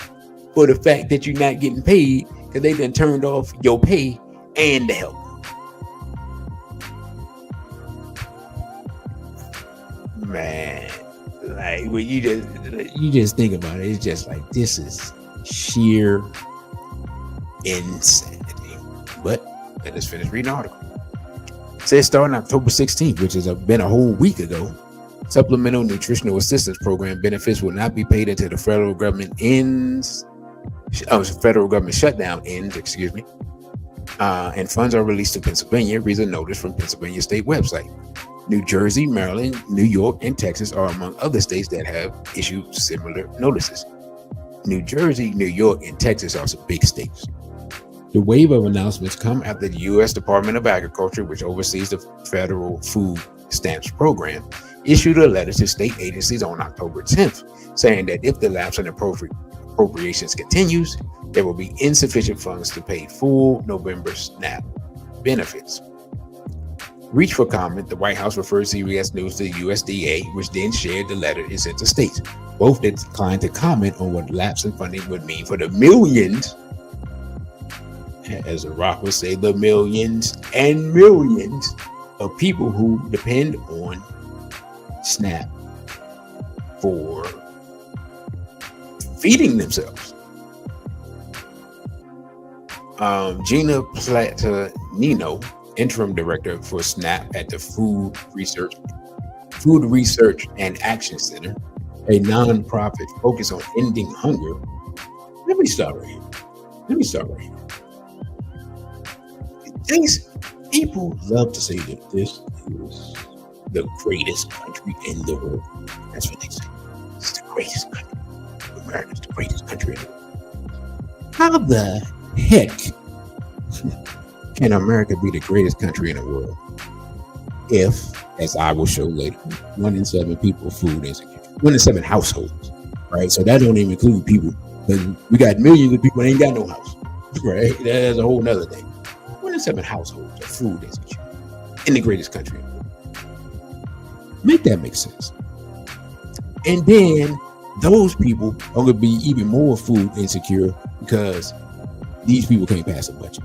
for the fact that you're not getting paid, because they done turned off your pay and the help. Man, like when you just think about it, it's just like, this is sheer insanity. But let us finish reading the article. It says starting October 16th, which has been a whole week ago, Supplemental Nutritional Assistance Program benefits will not be paid until the federal government shutdown ends, and funds are released to Pennsylvania. Reads a notice from Pennsylvania state website. New Jersey, Maryland, New York, and Texas are among other states that have issued similar notices. New Jersey, New York, and Texas are some big states. The wave of announcements come after the U.S. Department of Agriculture, which oversees the federal food stamps program, issued a letter to state agencies on October 10th, saying that if the lapse in appropriations continues, there will be insufficient funds to pay full November SNAP benefits. Reach for comment, the White House referred CBS News to the USDA, which then shared the letter it sent to states. Both declined to comment on what lapse in funding would mean for the millions, as The Rock would say, the millions and millions of people who depend on SNAP for feeding themselves. Gina Platanino, interim director for SNAP at the Food Research and Action Center, a nonprofit focused on ending hunger. Let me start right here. These people love to say that this is the greatest country in the world. That's what they say. It's the greatest country. America's the greatest country in the world. How the heck can America be the greatest country in the world if, as I will show later, 1 in 7 people food insecure? 1 in 7 households, right? So that don't even include people, because we got millions of people that ain't got no house, right? That's a whole nother thing. 1 in 7 households are food insecure in the greatest country in the world. Make that make sense. And then those people are going to be even more food insecure because these people can't pass a budget.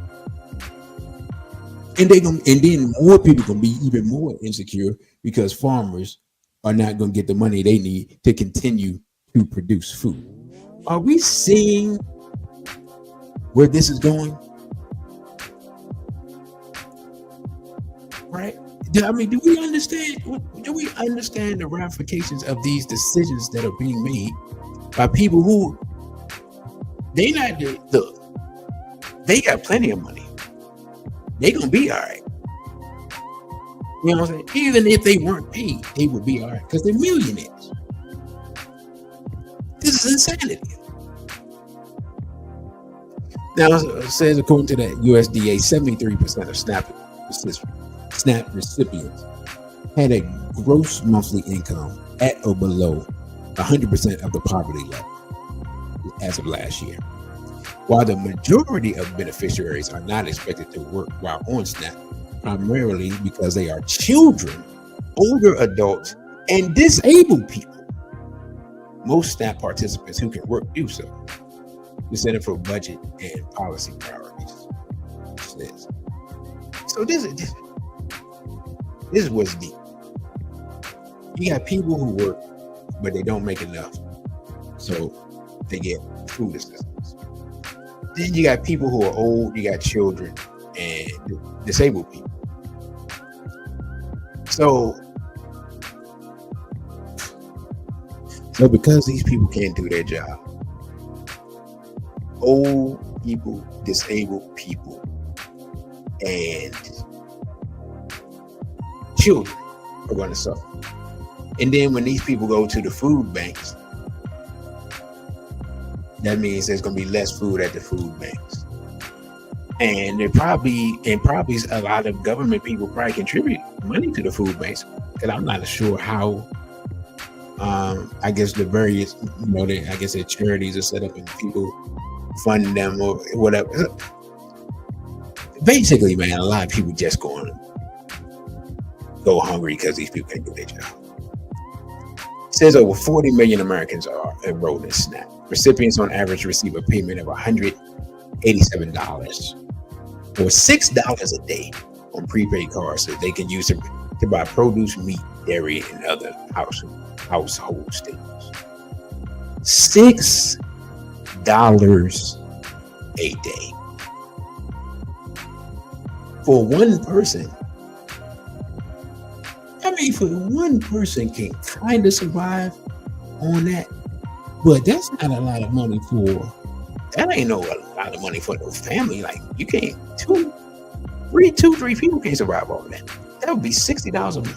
And then more people going to be even more insecure because farmers are not going to get the money they need to continue to produce food. Are we seeing where this is going? Right? I mean, do we understand the ramifications of these decisions that are being made by people who they got plenty of money. They gonna be all right. You know what I'm saying? Even if they weren't paid, they would be all right because they're millionaires. This is insanity. Now, it says according to the USDA, 73% of SNAP recipients had a gross monthly income at or below 100% of the poverty level as of last year. While the majority of beneficiaries are not expected to work while on SNAP, primarily because they are children, older adults, and disabled people, most SNAP participants who can work do so. The Center for Budget and Policy Priorities says. So this is what's deep. You got people who work, but they don't make enough, so they get food assistance. Then you got people who are old, you got children, and disabled people. So because these people can't do their job, old people, disabled people, and children are going to suffer. And then when these people go to the food banks, that means there's going to be less food at the food banks. And there probably a lot of government people probably contribute money to the food banks. And I'm not sure how, I guess the various, I guess their charities are set up and people fund them or whatever. Basically, man, a lot of people just go hungry because these people can't do their job. It says over 40 million Americans are enrolled in SNAP. Recipients on average receive a payment of $187 or $6 a day on prepaid cards that they can use to buy produce, meat, dairy, and other household staples. $6 a day. For one person, for one person can kind of survive on that, but that's not a lot of money that ain't a lot of money for no family. Like you can't, two, three people can't survive on that. That would be $60 a month,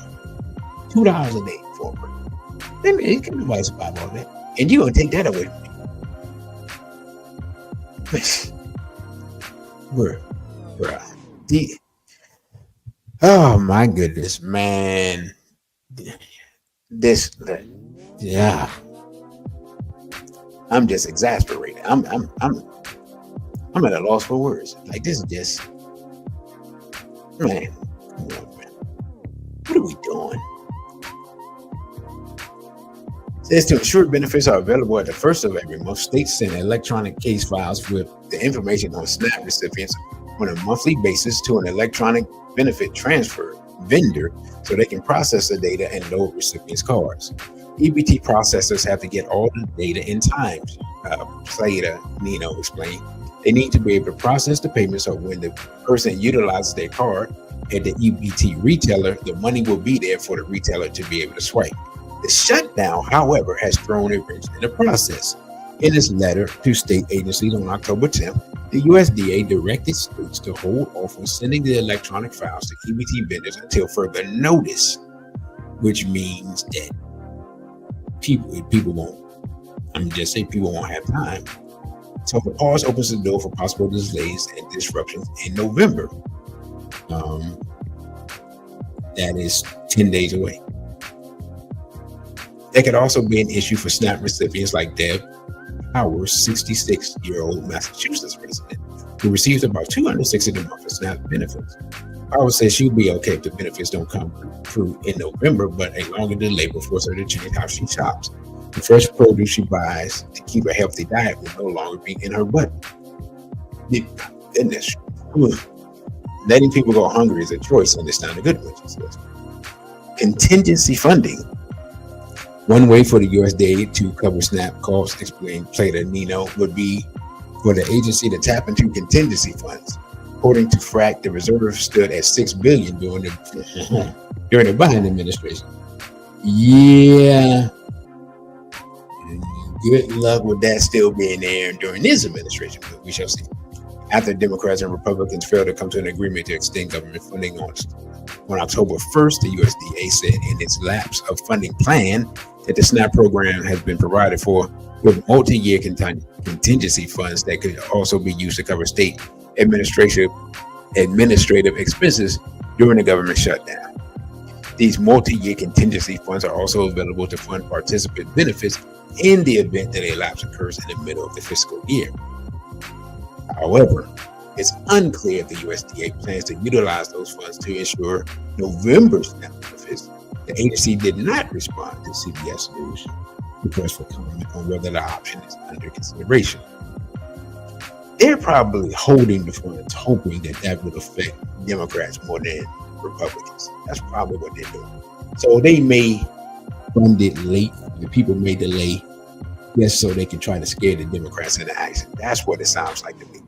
$2 a day for a person. They can nobody survive on that, and you're gonna take that away from me. Bruh. Oh my goodness, man. Yeah. I'm just exasperated. I'm at a loss for words. Like this is just, man. Come on, man. What are we doing? It says to ensure benefits are available at the first of every month, states send electronic case files with the information on SNAP recipients on a monthly basis to an electronic benefit transfer vendor so they can process the data and load recipients' cards. EBT processors have to get all the data in time, Plater Nino explained. They need to be able to process the payment so when the person utilizes their card at the EBT retailer, the money will be there for the retailer to be able to swipe. The shutdown, however, has thrown a wrench in the process. In its letter to state agencies on October 10th, the USDA directed states to hold off on sending the electronic files to EBT vendors until further notice, which means that people won't have time. So the pause opens the door for possible delays and disruptions in November. That is 10 days away. There could also be an issue for SNAP recipients like Deb Powers, 66-year-old Massachusetts resident, who receives about $260 a month for SNAP benefits. Powers says she'll be okay if the benefits don't come through in November, but a longer delay will force her to change how she shops. The fresh produce she buys to keep a healthy diet will no longer be in her budget. Goodness. Letting people go hungry is a choice, and it's not a good one, she says. Contingency funding. One way for the USDA to cover SNAP costs, explained Plater Nino, would be for the agency to tap into contingency funds. According to FRAC, the reserve stood at $6 billion during the Biden administration. Yeah. Good luck with that still being there during this administration, but we shall see. After Democrats and Republicans failed to come to an agreement to extend government funding on October 1st, the USDA said in its lapse of funding plan that the SNAP program has been provided for with multi-year contingency funds that could also be used to cover state administrative expenses during the government shutdown. These multi-year contingency funds are also available to fund participant benefits in the event that a lapse occurs in the middle of the fiscal year. However, it's unclear if the USDA plans to utilize those funds to ensure November's SNAP benefits. The agency did not respond to CBS News request for comment on whether the option is under consideration. They're probably holding the funds, hoping that would affect Democrats more than Republicans. That's probably what they're doing. So they may fund it late. The people may delay just so they can try to scare the Democrats into action. That's what it sounds like to me.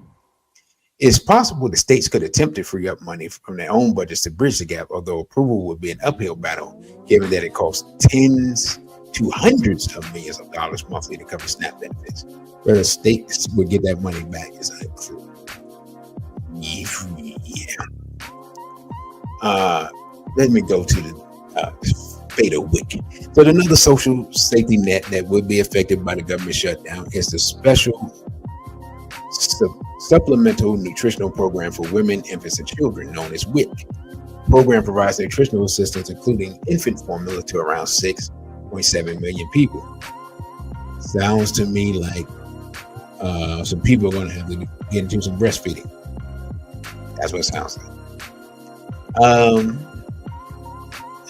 It's possible the states could attempt to free up money from their own budgets to bridge the gap, although approval would be an uphill battle, given that it costs tens to hundreds of millions of dollars monthly to cover SNAP benefits. Whether states would get that money back is unclear. Yeah. Let me go to the fatal WIC. So another social safety net that would be affected by the government shutdown is the special Supplemental Nutritional Program for Women, Infants, and Children, known as WIC. The program provides nutritional assistance, including infant formula, to around 6.7 million people. Sounds to me like some people are going to have to get into some breastfeeding. That's what it sounds like.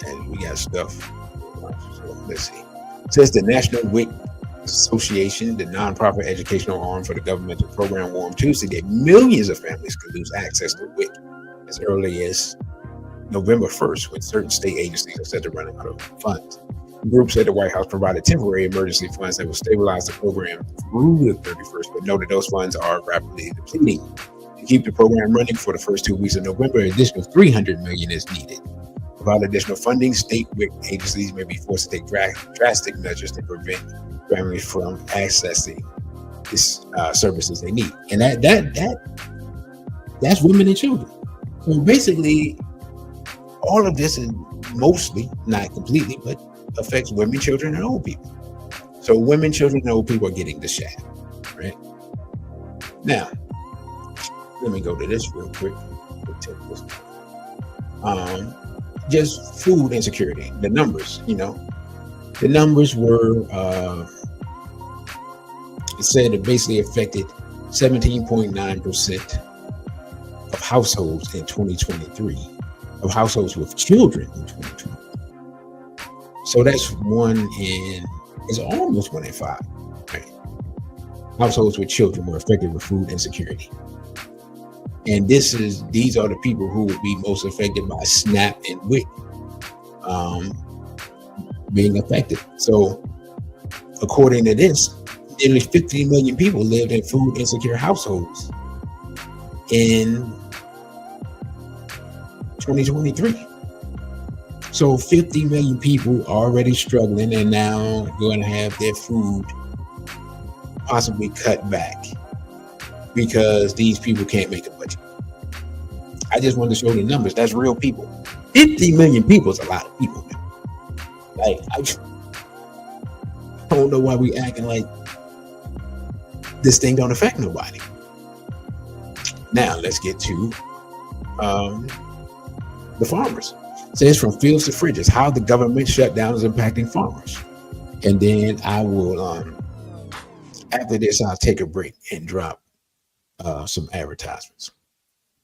And we got stuff. So let's see. It says the National WIC Association, the nonprofit educational arm for the governmental program, warned Tuesday that millions of families could lose access to WIC as early as November 1st, when certain state agencies are set to run out of funds. The group said the White House provided temporary emergency funds that will stabilize the program through the 31st, but noted those funds are rapidly depleting. To keep the program running for the first 2 weeks of November, an additional $300 million is needed. Without additional funding, state WIC agencies may be forced to take drastic measures to prevent families from accessing these services they need, and that's women and children. So basically, all of this is mostly, not completely, but affects women, children, and old people. So women, children, and old people are getting the shaft, right? Now, let me go to this real quick. Just food insecurity. The numbers, the numbers were, it said it basically affected 17.9% of households in 2023, of households with children in 2023. So that's it's almost 1 in 5, right? Households with children were affected with food insecurity. And these are the people who would be most affected by SNAP and WIC being affected. So according to this, nearly 15 million people lived in food insecure households in 2023. So 50 million people already struggling and now going to have their food possibly cut back because these people can't make a budget. I just wanted to show the numbers. That's real people. 50 million people is a lot of people. Like, I don't know why we acting like this thing don't affect nobody. Now let's get to the farmers. It says from fields to fridges, how the government shutdown is impacting farmers. And then I will, after this, I'll take a break and drop some advertisements.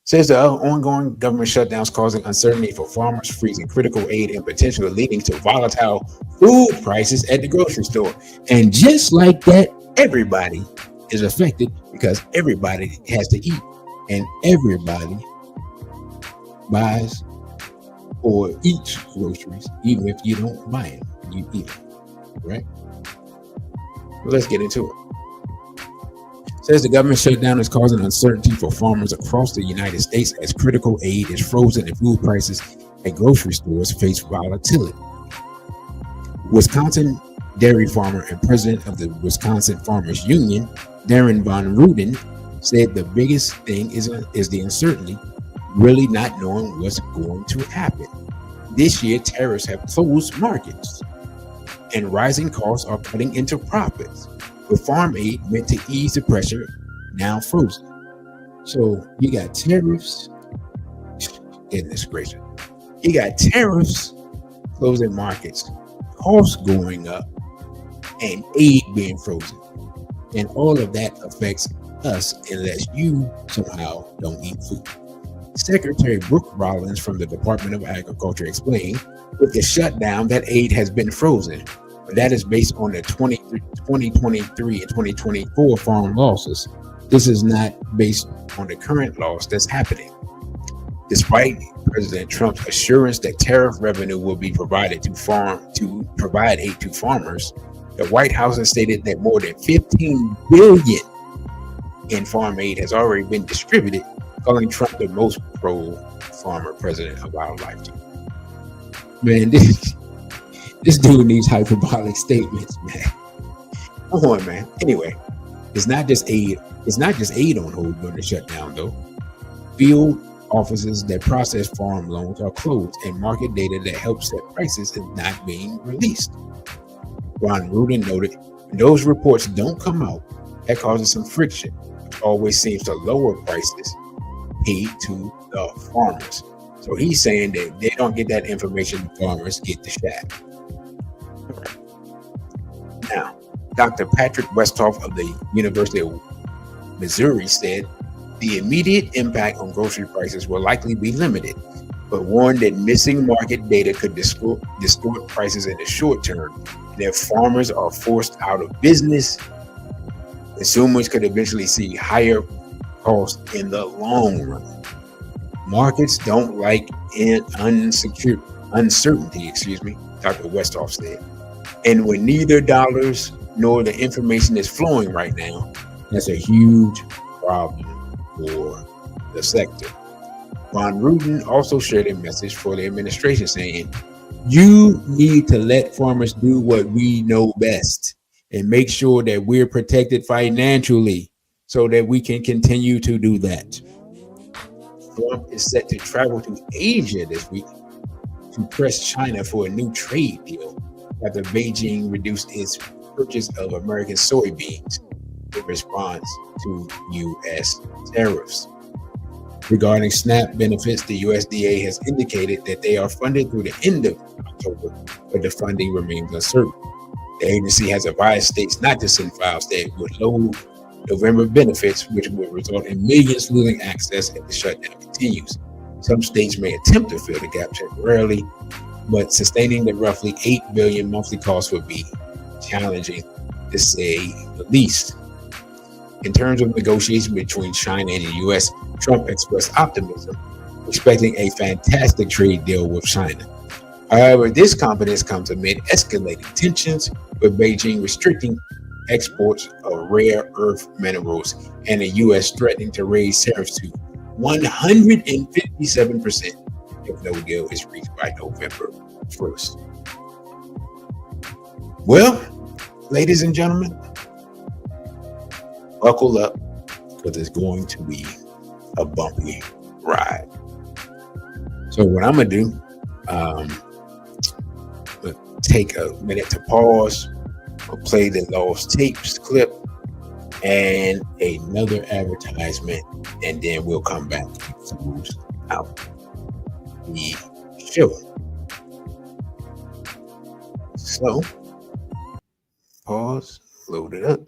Says the ongoing government shutdowns causing uncertainty for farmers, freezing critical aid and potentially leading to volatile food prices at the grocery store. And just like that, everybody is affected because everybody has to eat and everybody buys or eats groceries, even if you don't buy them, you eat them, right? Well, let's get into it. Says the government shutdown is causing uncertainty for farmers across the United States as critical aid is frozen and food prices at grocery stores face volatility. Wisconsin dairy farmer and president of the Wisconsin Farmers Union, Darren Von Ruden, said the biggest thing is the uncertainty, really not knowing what's going to happen. This year, tariffs have closed markets and rising costs are cutting into profits. The farm aid meant to ease the pressure, now frozen. So you got tariffs, goodness gracious. You got tariffs, closing markets, costs going up, and aid being frozen. And all of that affects us unless you somehow don't eat food. Secretary Brooke Rollins from the Department of Agriculture explained, with the shutdown, that aid has been frozen. But that is based on the 2023 and 2024 farm losses. This is not based on the current loss that's happening. Despite President Trump's assurance that tariff revenue will be provided to provide aid to farmers, the White House has stated that more than $15 billion in farm aid has already been distributed, calling Trump the most pro-farmer president of our lifetime. Man, this dude needs hyperbolic statements, man. Come on, man. Anyway, it's not just aid on hold during the shutdown, though. Field offices that process farm loans are closed, and market data that helps set prices is not being released. Ron Ruden noted, when those reports don't come out, that causes some friction, which always seems to lower prices paid to the farmers. So he's saying that they don't get that information, the farmers get the shaft. Now, Dr. Patrick Westhoff of the University of Missouri said the immediate impact on grocery prices will likely be limited, but warned that missing market data could distort prices in the short term. And if farmers are forced out of business, consumers could eventually see higher costs in the long run. Markets don't like uncertainty, Dr. Westhoff said. And when neither dollars nor the information is flowing right now, that's a huge problem for the sector. Von Ruden also shared a message for the administration saying, you need to let farmers do what we know best and make sure that we're protected financially so that we can continue to do that. Trump is set to travel to Asia this week to press China for a new trade deal after Beijing reduced its purchase of American soybeans in response to U.S. tariffs. Regarding SNAP benefits, the USDA has indicated that they are funded through the end of October, but the funding remains uncertain. The agency has advised states not to send files that would load November benefits, which would result in millions losing access if the shutdown continues. Some states may attempt to fill the gap temporarily, but sustaining the roughly $8 billion monthly cost would be challenging, to say the least. In terms of negotiations between China and the U.S., Trump expressed optimism, expecting a fantastic trade deal with China. However, this confidence comes amid escalating tensions, with Beijing restricting exports of rare earth minerals and the U.S. threatening to raise tariffs to 157% if no deal is reached by November 1st. Well, ladies and gentlemen, buckle up, because it's going to be a bumpy ride. So what I'm going to do, take a minute to pause. We'll play the Lost Tapes clip and another advertisement, and then we'll come back and close out the show. So, pause, load it up.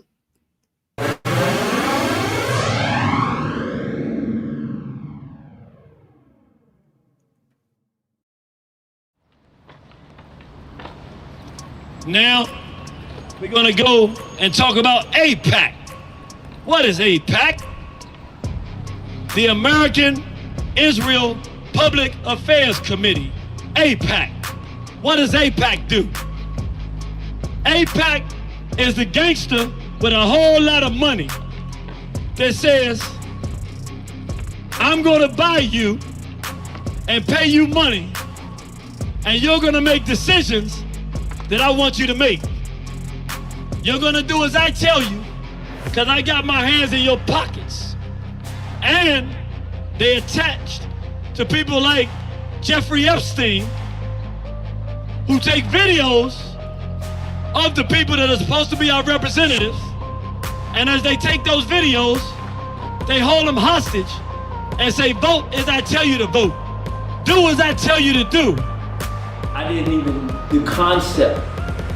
Now, we're going to go and talk about AIPAC. What is AIPAC? The American Israel Public Affairs Committee, AIPAC. What does AIPAC do? AIPAC is the gangster with a whole lot of money that says, I'm going to buy you and pay you money, and you're going to make decisions that I want you to make. You're gonna do as I tell you, because I got my hands in your pockets. And they attached to people like Jeffrey Epstein, who take videos of the people that are supposed to be our representatives, and as they take those videos, they hold them hostage and say, vote as I tell you to vote. Do as I tell you to do. I didn't even, the concept.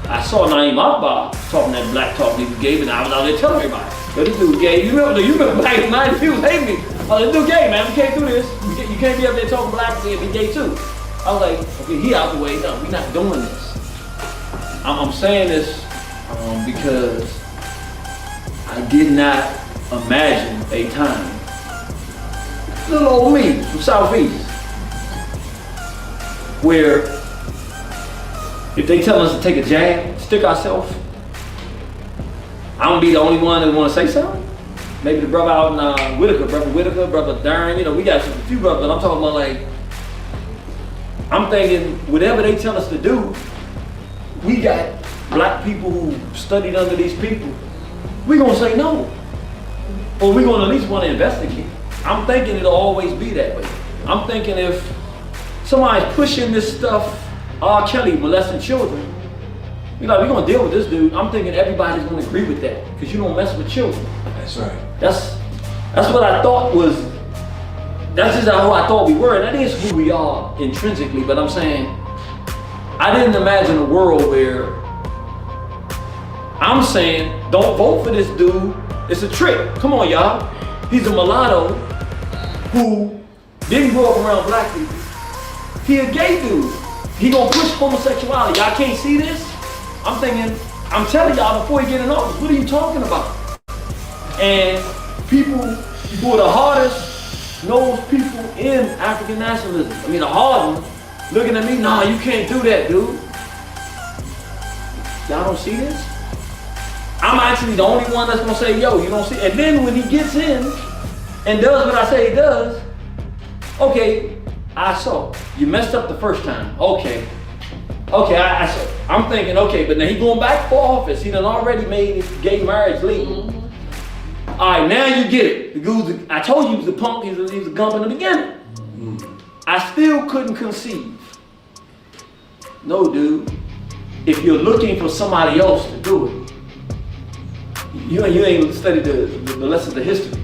I saw Naeem Akbar talking that black talk he gave, and I was out there telling everybody, yo, this dude gay. You remember back in the 90s, people hated me. Oh, this dude gay, man, we can't do this. You can't be up there talking black and be gay too. I was like, okay, he out the way, no, we're not doing this. I'm saying this because I did not imagine a time, little old me from Southeast, where if they tell us to take a jab, stick ourselves, I'm gonna be the only one that wanna say something. Maybe the brother out in Whitaker, brother Darren, we got a few brothers, but I'm talking about like, I'm thinking whatever they tell us to do, we got black people who studied under these people, we gonna say no. Or we gonna at least wanna investigate. I'm thinking it'll always be that way. I'm thinking if somebody's pushing this stuff, R. Kelly molesting children, we're gonna deal with this dude. I'm thinking everybody's gonna agree with that, because you don't mess with children. That's right. That's what I thought was, that's just how I thought we were, and that is who we are intrinsically, but I'm saying, I didn't imagine a world where I'm saying, don't vote for this dude, it's a trick. Come on, y'all. He's a mulatto who didn't grow up around black people. He a gay dude. He gonna push homosexuality. Y'all can't see this? I'm thinking, I'm telling y'all before he get in office, what are you talking about? And people who are the hardest nosed people in African nationalism, the hard ones, looking at me, nah, you can't do that, dude. Y'all don't see this? I'm actually the only one that's gonna say, yo, you don't see. And then when he gets in and does what I say he does, okay, I saw. You messed up the first time. Okay, I saw. I'm thinking, okay, but now he going back for office. He done already made his gay marriage legal. Mm-hmm. All right, now you get it. The dude, I told you he was a punk, he was a gump in the beginning. Mm-hmm. I still couldn't conceive. No, dude, if you're looking for somebody else to do it, you ain't studied the lessons of history.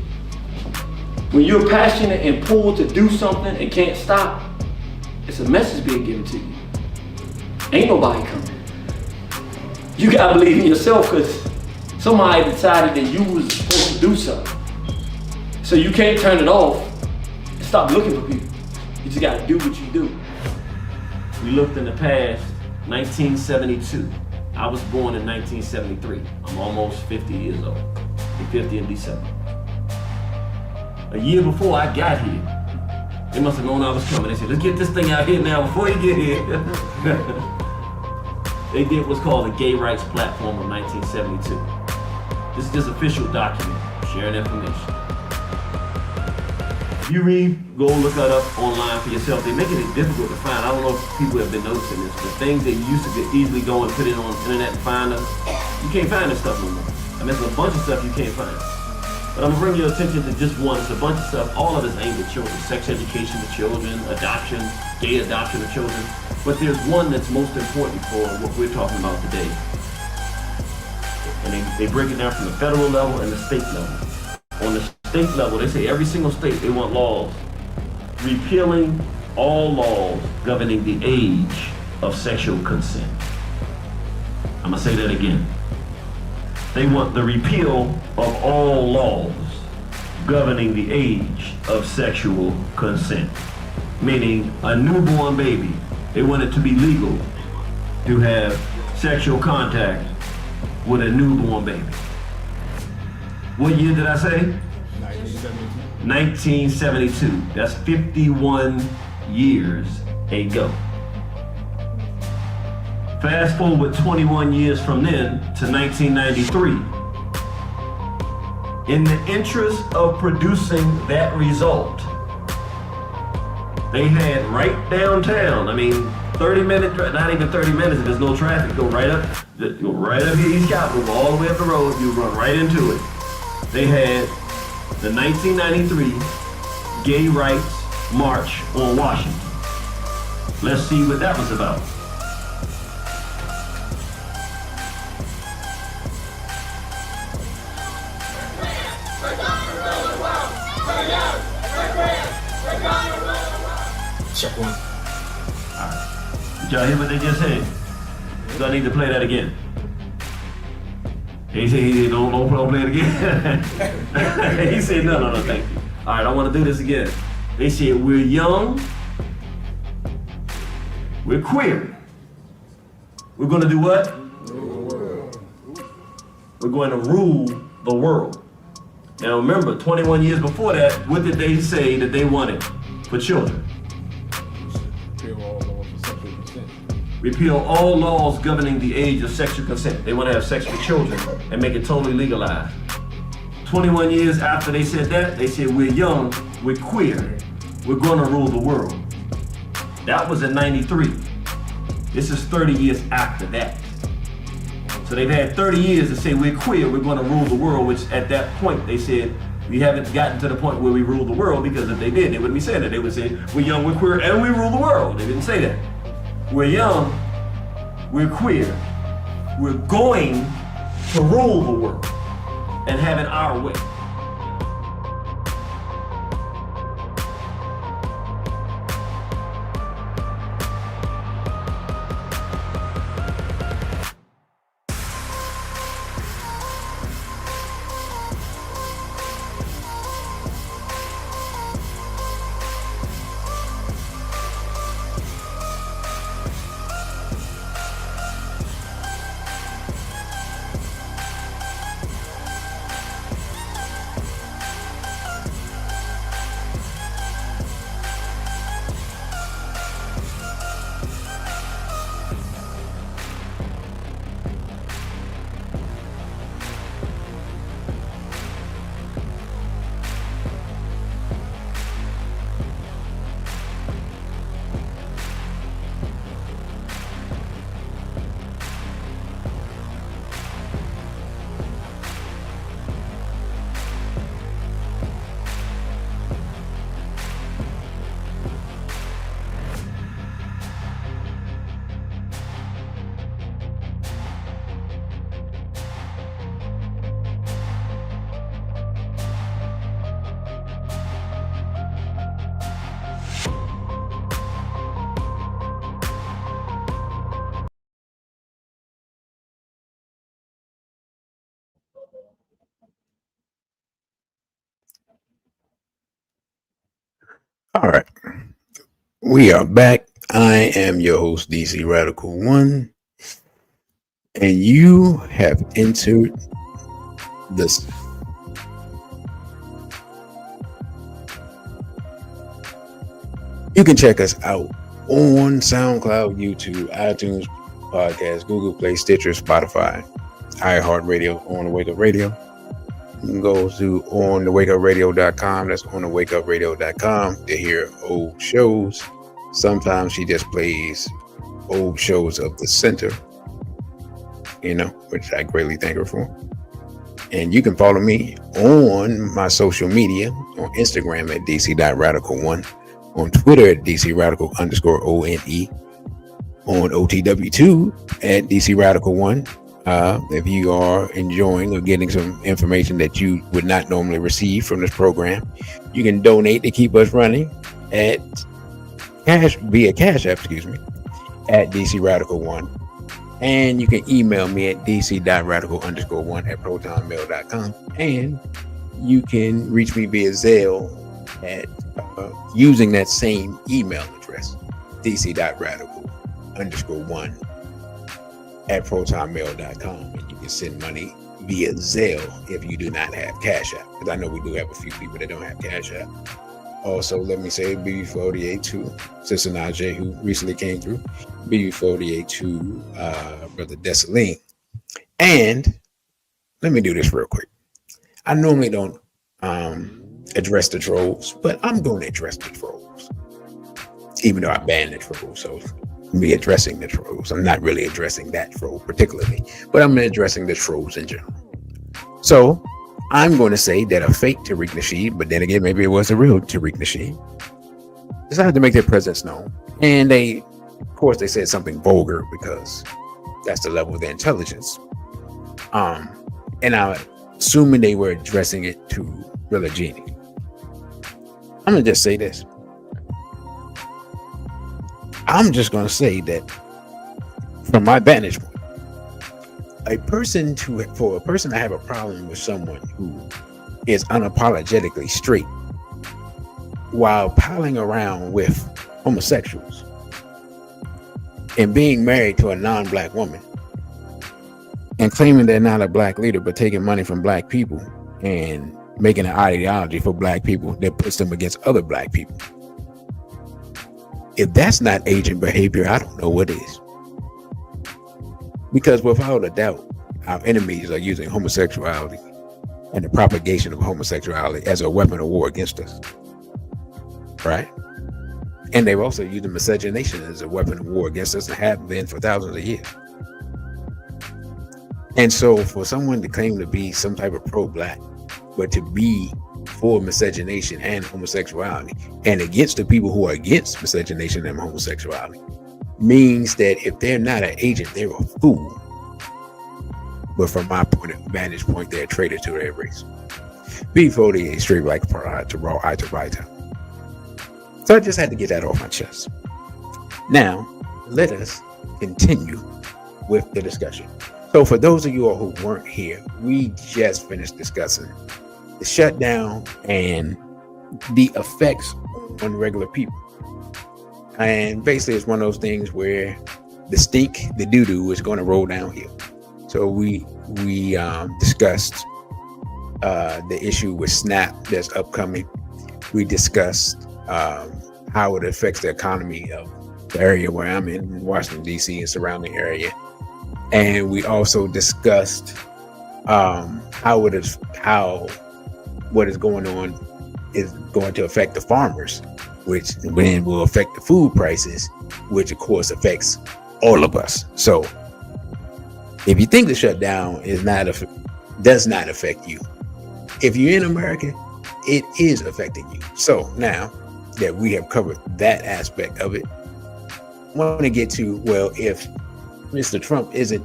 When you're passionate and pulled to do something and can't stop, it's a message being given to you. Ain't nobody coming. You gotta believe in yourself, because somebody decided that you was supposed to do something. So you can't turn it off and stop looking for people. You just gotta do what you do. We looked in the past, 1972. I was born in 1973. I'm almost 50 years old. I'm 50 in December. a year before I got here. They must have known I was coming. They said, let's get this thing out here now before you get here. They did what's called the Gay Rights Platform of 1972. This is just official document, sharing information. If you read, go look that up online for yourself. They're making it difficult to find. I don't know if people have been noticing this, but things that you used to easily go and put it on the internet and find them, you can't find this stuff no more. I mean, there's a bunch of stuff you can't find. But I'm gonna bring your attention to just one. It's a bunch of stuff. All of it's aimed at children. Sex education to children, adoption, gay adoption of children. But there's one that's most important for what we're talking about today. And they break it down from the federal level and the state level. On the state level, they say every single state, they want laws repealing all laws governing the age of sexual consent. I'm gonna say that again. They want the repeal of all laws governing the age of sexual consent. Meaning a newborn baby, they want it to be legal to have sexual contact with a newborn baby. What year did I say? 1972. That's 51 years ago. Fast forward 21 years from then to 1993. In the interest of producing that result, they had right downtown, 30 minutes, not even 30 minutes if there's no traffic, go right up here East Capitol, all the way up the road, you run right into it. They had the 1993 Gay Rights March on Washington. Let's see what that was about. Check one. Did y'all hear what they just said? Do I need to play that again? He said, don't play it again. He said, no, thank you. All right, I want to do this again. They said, we're young, we're queer. We're going to do what? We're going to rule the world. Now remember, 21 years before that, what did they say that they wanted for children? Repeal all laws governing the age of sexual consent. They want to have sex with children and make it totally legalized. 21 years after they said that, they said, we're young, we're queer, we're going to rule the world. That was in 93. This is 30 years after that. So they've had 30 years to say, we're queer, we're going to rule the world, which at that point they said, we haven't gotten to the point where we rule the world, because if they did, they wouldn't be saying that. They would say, we're young, we're queer, and we rule the world. They didn't say that. We're young, we're queer, we're going to rule the world and have it our way. All right. We are back. I am your host, DC Radical One. And you have entered this You can check us out on SoundCloud, YouTube, iTunes, Podcast, Google Play, Stitcher, Spotify, iHeartRadio, On the Wake Up Radio. You can go to onthewakeupradio.com. That's onthewakeupradio.com to hear old shows. Sometimes she just plays old shows of the center, which I greatly thank her for. And you can follow me on my social media on Instagram at dc.radical1, on Twitter at dcradical_ONE, on OTW2 at dcradical1. If you are enjoying or getting some information that you would not normally receive from this program, you can donate to keep us running at via Cashapp, at dcradical1. And you can email me at dc.radical_1@protonmail.com. And you can reach me via Zelle at using that same email address, dc.radical_1@protonmail.com. And you can send money via Zelle if you do not have Cash App, because I know we do have a few people that don't have Cash App. Also, let me say BB48 to Sister Najee, who recently came through. BB48 to Brother Desaline. And let me do this real quick. I normally don't address the trolls, but I'm going to address the trolls. Even though I banned the trolls, so me addressing the trolls. I'm not really addressing that troll particularly, but I'm addressing the trolls in general. So I'm going to say that a fake Tariq Nasheed, but then again, maybe it was a real Tariq Nasheed, decided to make their presence known. And of course, they said something vulgar because that's the level of their intelligence. And I'm assuming they were addressing it to Brother Genie. I'm going to just say this. I'm just going to say that from my vantage point, for a person to have a problem with someone who is unapologetically straight while piling around with homosexuals and being married to a non-black woman and claiming they're not a black leader but taking money from black people and making an ideology for black people that puts them against other black people. If that's not agent behavior, I don't know what is. Because without a doubt, our enemies are using homosexuality and the propagation of homosexuality as a weapon of war against us. Right? And they've also used miscegenation as a weapon of war against us and have been for thousands of years. And so for someone to claim to be some type of pro-black, but to be for miscegenation and homosexuality and against the people who are against miscegenation and homosexuality means that if they're not an agent, they're a fool. But from my vantage point, they're a traitor to their race. B48 straight like to raw eye to right. So I just had to get that off my chest. Now, let us continue with the discussion. So for those of you all who weren't here, we just finished discussing the shutdown and the effects on regular people. And basically it's one of those things where the stink, the doo-doo is going to roll downhill. So we discussed the issue with SNAP that's upcoming. We discussed how it affects the economy of the area where I'm in Washington, D.C. and surrounding area. And we also discussed how what is going on is going to affect the farmers, which then will affect the food prices, which of course affects all of us. So if you think the shutdown does not affect you, if you're in America, it is affecting you. So now that we have covered that aspect of it, I want to get to, well, if Mr. Trump isn't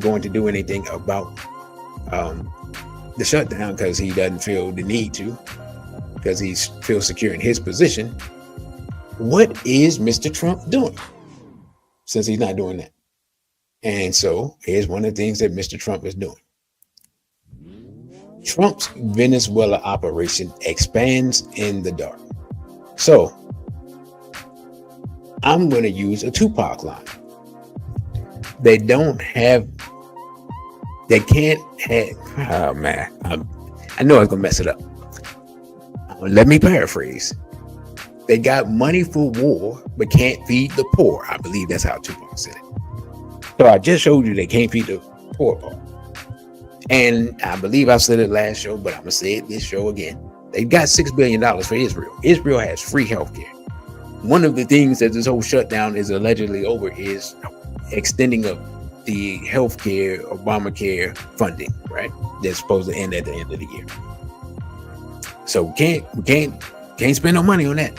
going to do anything about the shutdown because he doesn't feel the need to, because he feels secure in his position, what is Mr. Trump doing since he's not doing that? And so here's one of the things that Mr. Trump is doing. Trump's Venezuela operation expands in the dark. So I'm going to use a Tupac line. They can't have, oh man, I know I was going to mess it up. Let me paraphrase. They got money for war, but can't feed the poor. I believe that's how Tupac said it. So I just showed you they can't feed the poor part. And I believe I said it last show, but I'm going to say it this show again. They got $6 billion for Israel. Israel has free healthcare. One of the things that this whole shutdown is allegedly over is extending up the healthcare, Obamacare funding, right? That's supposed to end at the end of the year. So we can't spend no money on that.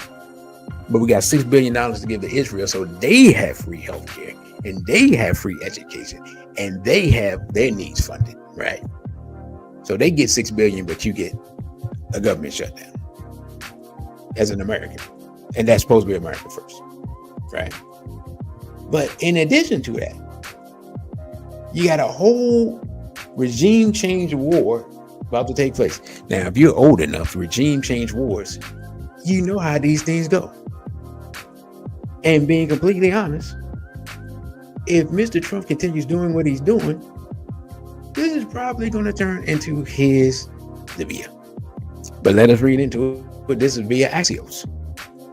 But we got $6 billion to give to Israel, so they have free healthcare and they have free education and they have their needs funded, right? So they get $6 billion, but you get a government shutdown as an American, and that's supposed to be America first, right? But in addition to that, you got a whole regime change war about to take place. Now, if you're old enough, regime change wars, you know how these things go. And being completely honest, if Mr. Trump continues doing what he's doing, this is probably going to turn into his Libya. But let us read into it. But this is via Axios.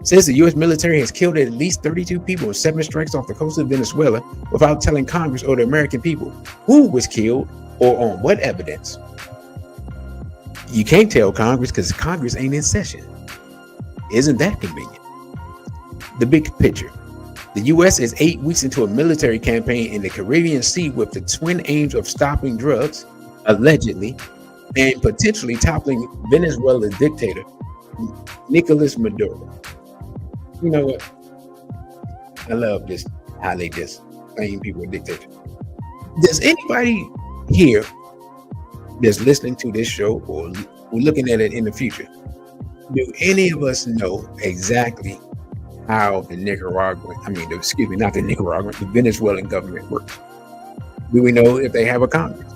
It says the U.S. military has killed at least 32 people in 7 strikes off the coast of Venezuela without telling Congress or the American people who was killed or on what evidence. You can't tell Congress because Congress ain't in session. Isn't that convenient? The big picture. The U.S. is 8 weeks into a military campaign in the Caribbean Sea with the twin aims of stopping drugs, allegedly, and potentially toppling Venezuela's dictator, Nicolas Maduro. You know what? I love this, how they just claim people are dictators. Does anybody here that's listening to this show or looking at it in the future, do any of us know exactly how the Venezuelan government works? Do we know if they have a Congress?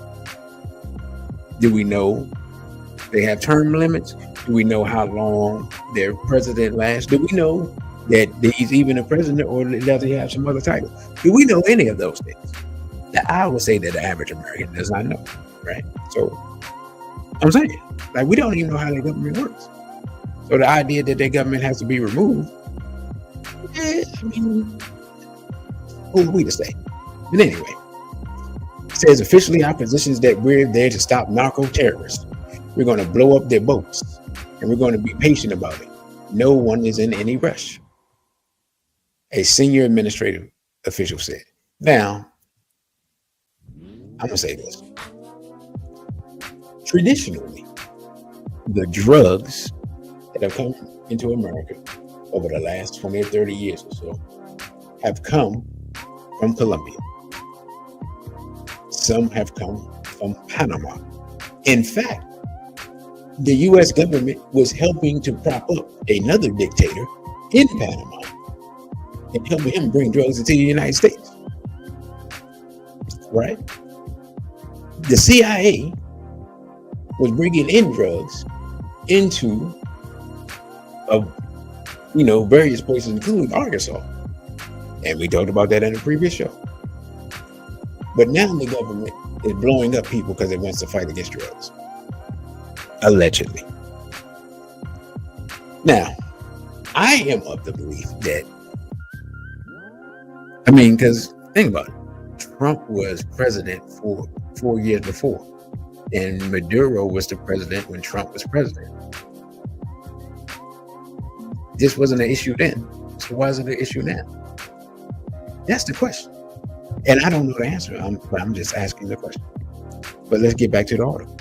Do we know they have term limits? Do we know how long their president lasts? Do we know that he's even a president, or does he have some other title? Do we know any of those things? I would say that the average American does not know, right? So I'm saying, like, we don't even know how their government works. So the idea that their government has to be removed, I mean, who are we to say? But anyway, it says officially our position is that we're there to stop narco-terrorists. We're going to blow up their boats, and we're going to be patient about it. No one is in any rush, a senior administrative official said. Now, I'm going to say this. Traditionally, the drugs that have come into America over the last 20 or 30 years or so have come from Colombia. Some have come from Panama. In fact, the U.S. government was helping to prop up another dictator in Panama and helping him bring drugs into the United States. Right? The CIA was bringing in drugs into various places, including Arkansas. And we talked about that in a previous show. But now the government is blowing up people because it wants to fight against drugs. Allegedly. Now, I am of the belief that, because think about it. Trump was president for 4 years before, and Maduro was the president when Trump was president. This wasn't an issue then, so why is it an issue now? That's the question, and I don't know the answer. I'm just asking the question. But let's get back to the article.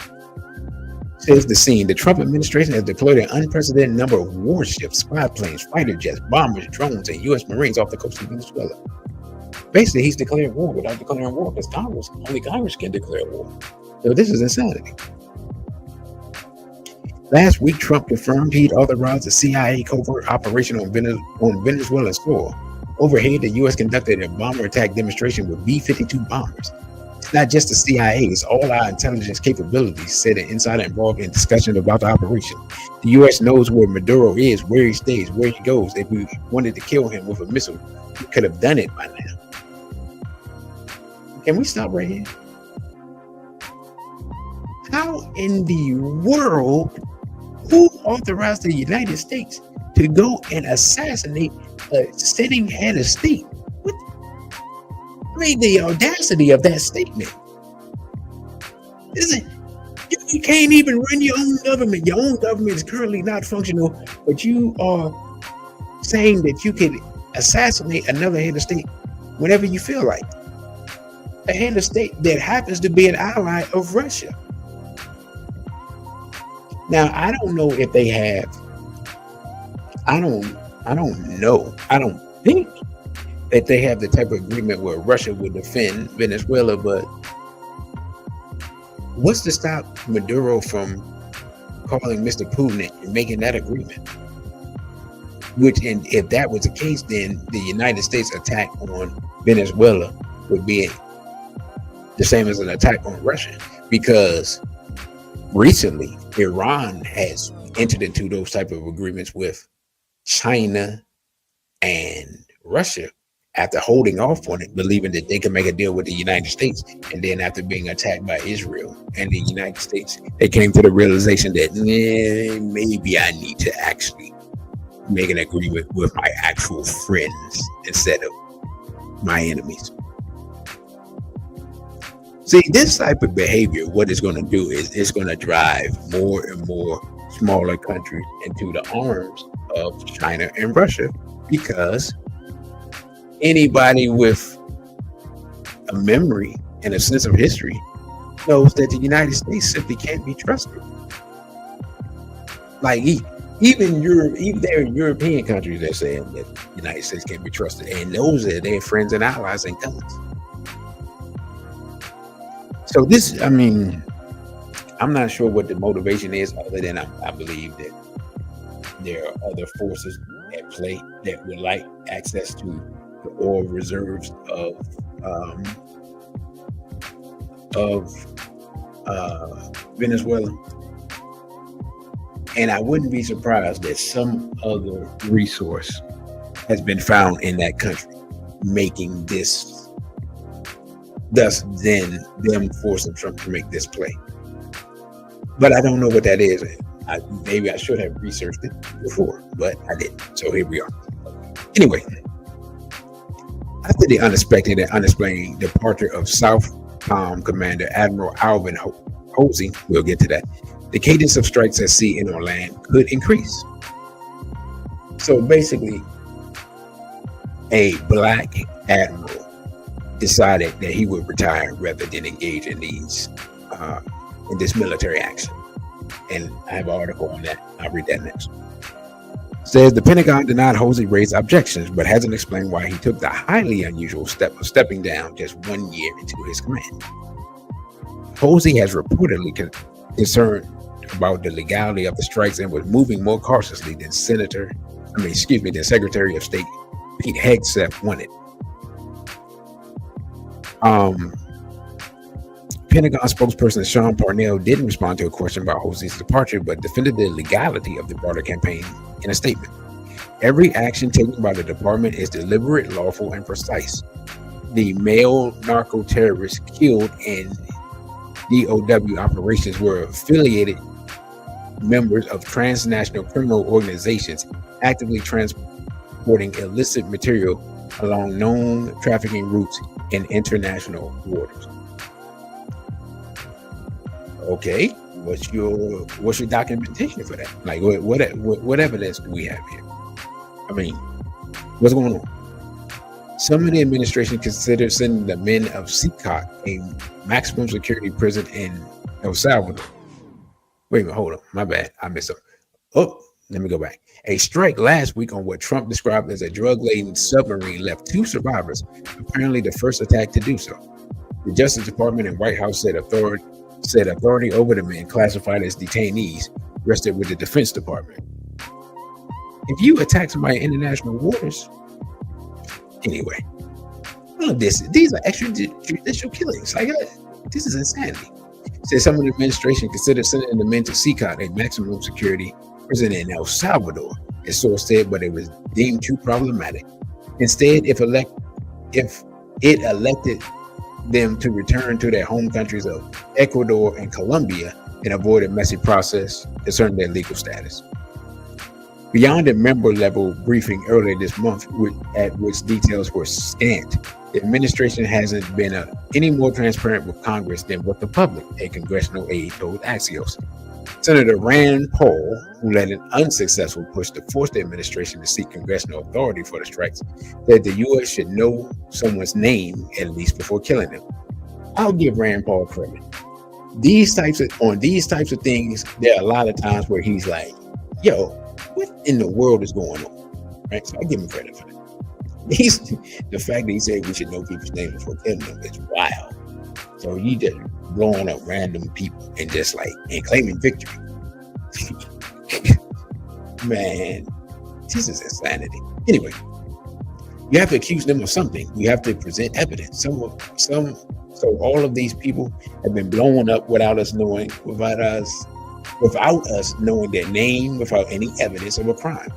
It says the scene: the Trump administration has deployed an unprecedented number of warships, spy planes, fighter jets, bombers, drones, and U.S. Marines off the coast of Venezuela. Basically, he's declared war without declaring war, because only Congress can declare war. So this is insanity. Last week, Trump confirmed he'd authorized a CIA covert operation on Venezuelan soil. Overhead, the U.S. conducted a bomber attack demonstration with B-52 bombers. It's not just the CIA, it's all our intelligence capabilities, said an insider involved in discussion about the operation. The U.S. knows where Maduro is, where he stays, where he goes. If we wanted to kill him with a missile, we could have done it by now. Can we stop right here? How in the world, who authorized the United States to go and assassinate a sitting head of state. What? I mean, the audacity of that statement. Isn't you can't even run your own government. Your own government is currently not functional, but you are saying that you could assassinate another head of state whenever you feel like. A head of state that happens to be an ally of Russia. Now, I don't know if they have. I don't know. I don't think that they have the type of agreement where Russia would defend Venezuela, but what's to stop Maduro from calling Mr. Putin and making that agreement? Which, and if that was the case, then the United States attack on Venezuela would be the same as an attack on Russia, because recently Iran has entered into those type of agreements with China and Russia after holding off on it, believing that they can make a deal with the United States. And then after being attacked by Israel and the United States, they came to the realization that maybe I need to actually make an agreement with my actual friends instead of my enemies. See, this type of behavior, what it's going to do is it's going to drive more and more smaller countries into the arms of China and Russia, because anybody with a memory and a sense of history knows that the United States simply can't be trusted. Like even there are European countries that say that the United States can't be trusted, and those are their friends and allies and cousins. So this, I mean, I'm not sure what the motivation is, other than I believe that there are other forces at play that would like access to the oil reserves of Venezuela. And I wouldn't be surprised that some other resource has been found in that country, making this, thus then them forcing Trump to make this play. But I don't know what that is. Maybe I should have researched it before, but I didn't. So here we are. Anyway, after the unexpected and unexplained departure of Southcom Commander Admiral Alvin Hosey, we'll get to that, the cadence of strikes at sea and on land could increase. So basically, a black admiral decided that he would retire rather than engage in these in this military action. And I have an article on that. I'll read that next. Says the Pentagon denied Hosey raised objections, but hasn't explained why he took the highly unusual step of stepping down just 1 year into his command. Hosey has reportedly concerned about the legality of the strikes and was moving more cautiously than Secretary of State Pete Hegseth wanted. Pentagon spokesperson Sean Parnell didn't respond to a question about Hosey's departure, but defended the legality of the broader campaign in a statement. Every action taken by the department is deliberate, lawful, and precise. The male narco-terrorists killed in DOW operations were affiliated members of transnational criminal organizations actively transporting illicit material along known trafficking routes in international waters. Okay, what's your documentation for that? Like, what evidence do we have here? I mean, what's going on? Some of the administration considered sending the men of CICOT, a maximum security prison in El Salvador. Wait a minute, hold on, my bad, I missed up. Oh, let me go back. A strike last week on what Trump described as a drug-laden submarine left 2 survivors, apparently the first attack to do so. The Justice Department and White House said authority over the men classified as detainees rested with the Defense Department. If you attack somebody in international waters, anyway, all of this, these are extrajudicial killings. Like, this is insanity. Said some of the administration considered sending the men to CICOT, a maximum security prison in El Salvador, a source said, but it was deemed too problematic. Instead, if it elected them to return to their home countries of Ecuador and Colombia and avoid a messy process concerning their legal status. Beyond a member level briefing earlier this month, at which details were scant, the administration hasn't been any more transparent with Congress than with the public, a congressional aide told Axios. Senator Rand Paul, who led an unsuccessful push to force the administration to seek congressional authority for the strikes, said the U.S. should know someone's name at least before killing them. I'll give Rand Paul credit. These types of things, there are a lot of times where he's like, yo, what in the world is going on? Right? So I give him credit for that. The fact that he said we should know people's names before killing them is wild. So you just blowing up random people and just like and claiming victory. Man, this is insanity. Anyway, you have to accuse them of something. You have to present evidence. So all of these people have been blown up without us knowing, without us knowing their name, without any evidence of a crime.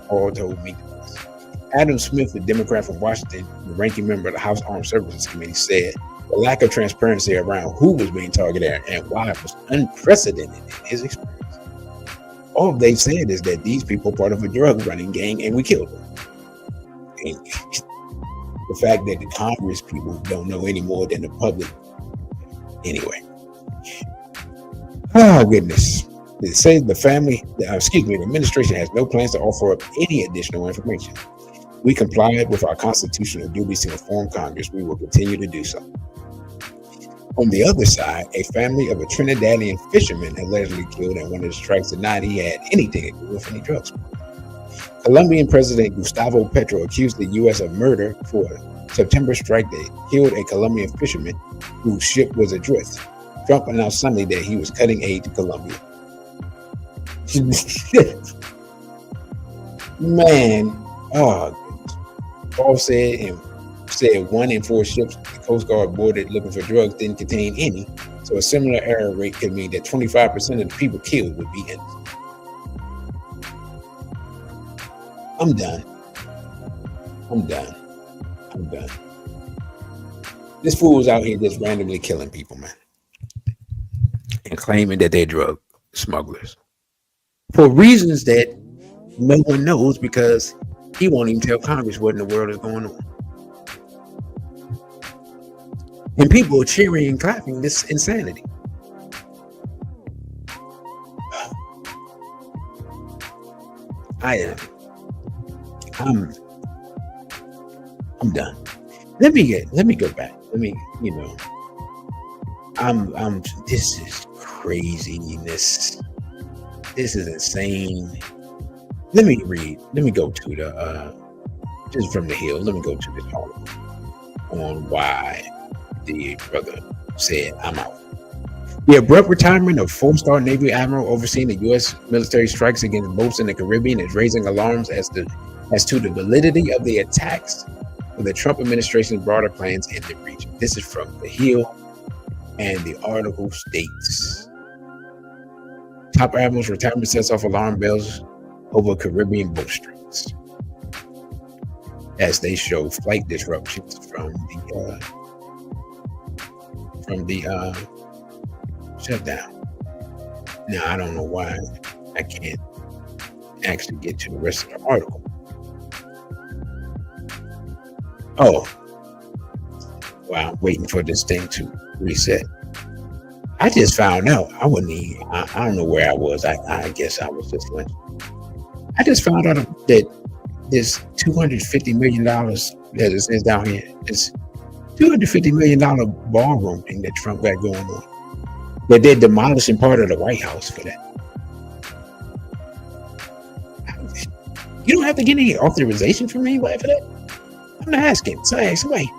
All told me. Adam Smith, the Democrat from Washington, the ranking member of the House Armed Services Committee, said the lack of transparency around who was being targeted and why was unprecedented in his experience. All they've said is that these people are part of a drug running gang and we killed them. And the fact that the Congress people don't know any more than the public. Anyway. Oh, goodness. It says the administration has no plans to offer up any additional information. We complied with our constitutional duties to inform Congress. We will continue to do so. On the other side, a family of a Trinidadian fisherman allegedly killed in one of the strikes denied he had anything to do with any drugs. Colombian President Gustavo Petro accused the U.S. of murder for a September strike that killed a Colombian fisherman whose ship was adrift. Trump announced Sunday that he was cutting aid to Colombia. Man, Paul said 1 in 4 ships the Coast Guard boarded looking for drugs didn't contain any. So a similar error rate could mean that 25% of the people killed would be innocent. I'm done. This fool's out here just randomly killing people, man. And claiming that they're drug smugglers. For reasons that no one knows because he won't even tell Congress what in the world is going on. And people are cheering and clapping this insanity. I'm done. Let me go back. This is craziness. This is insane. Let me go to the just from the Hill. Let me go to this article on why the brother said I'm out. The abrupt retirement of 4-star Navy admiral overseeing the U.S. military strikes against boats in the Caribbean is raising alarms as to the validity of the attacks of the Trump administration's broader plans in the region. This is from the Hill, and the article states: Top admiral's retirement sets off alarm bells over Caribbean boat strikes as they show flight disruptions from the shutdown. Now, I don't know why I can't actually get to the rest of the article. Oh, wow, waiting for this thing to reset. I just found out. I don't know where I was. I guess I was just lunching. I just found out that this $250 million that it says down here, this $250 million ballroom thing that Trump got going on, that they're demolishing part of the White House for that. You don't have to get any authorization from anybody for that. I'm not asking. So I ask somebody.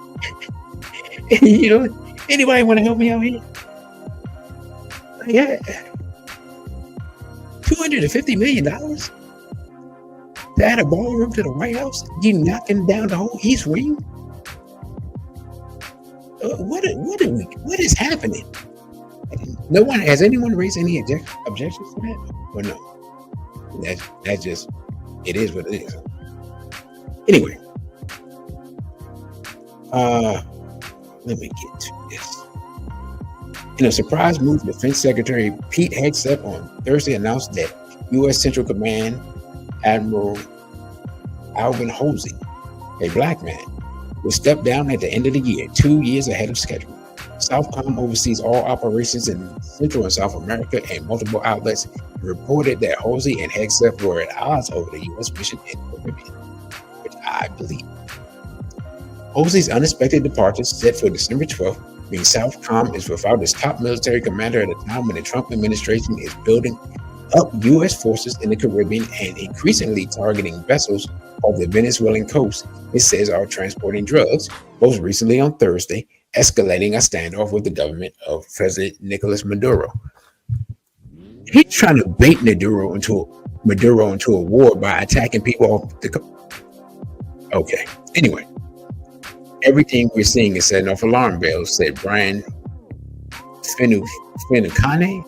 Anybody want to help me out here? Yeah. $250 million to add a ballroom to the White House? You knocking down the whole East Wing? What is happening? No one has anyone raised any objections to that? Or no? That's just, it is what it is. Anyway, let me get to this. In a surprise move, Defense Secretary Pete Hegseth on Thursday announced that U.S. Central Command Admiral Alvin Hosey, a black man, will step down at the end of the year, 2 years ahead of schedule. Southcom oversees all operations in Central and South America, and multiple outlets reported that Hosey and Cashapp were at odds over the U.S. mission in the Caribbean, which I believe. Hosey's unexpected departure, set for December 12th, means Southcom is without its top military commander at a time when the Trump administration is building up U.S. forces in the Caribbean and increasingly targeting vessels off the Venezuelan coast, it says, are transporting drugs, most recently on Thursday, escalating a standoff with the government of President Nicolas Maduro. He's trying to bait Maduro into a war by attacking people off the coast. Okay, anyway. Everything we're seeing is setting off alarm bells, said Brian Finucane,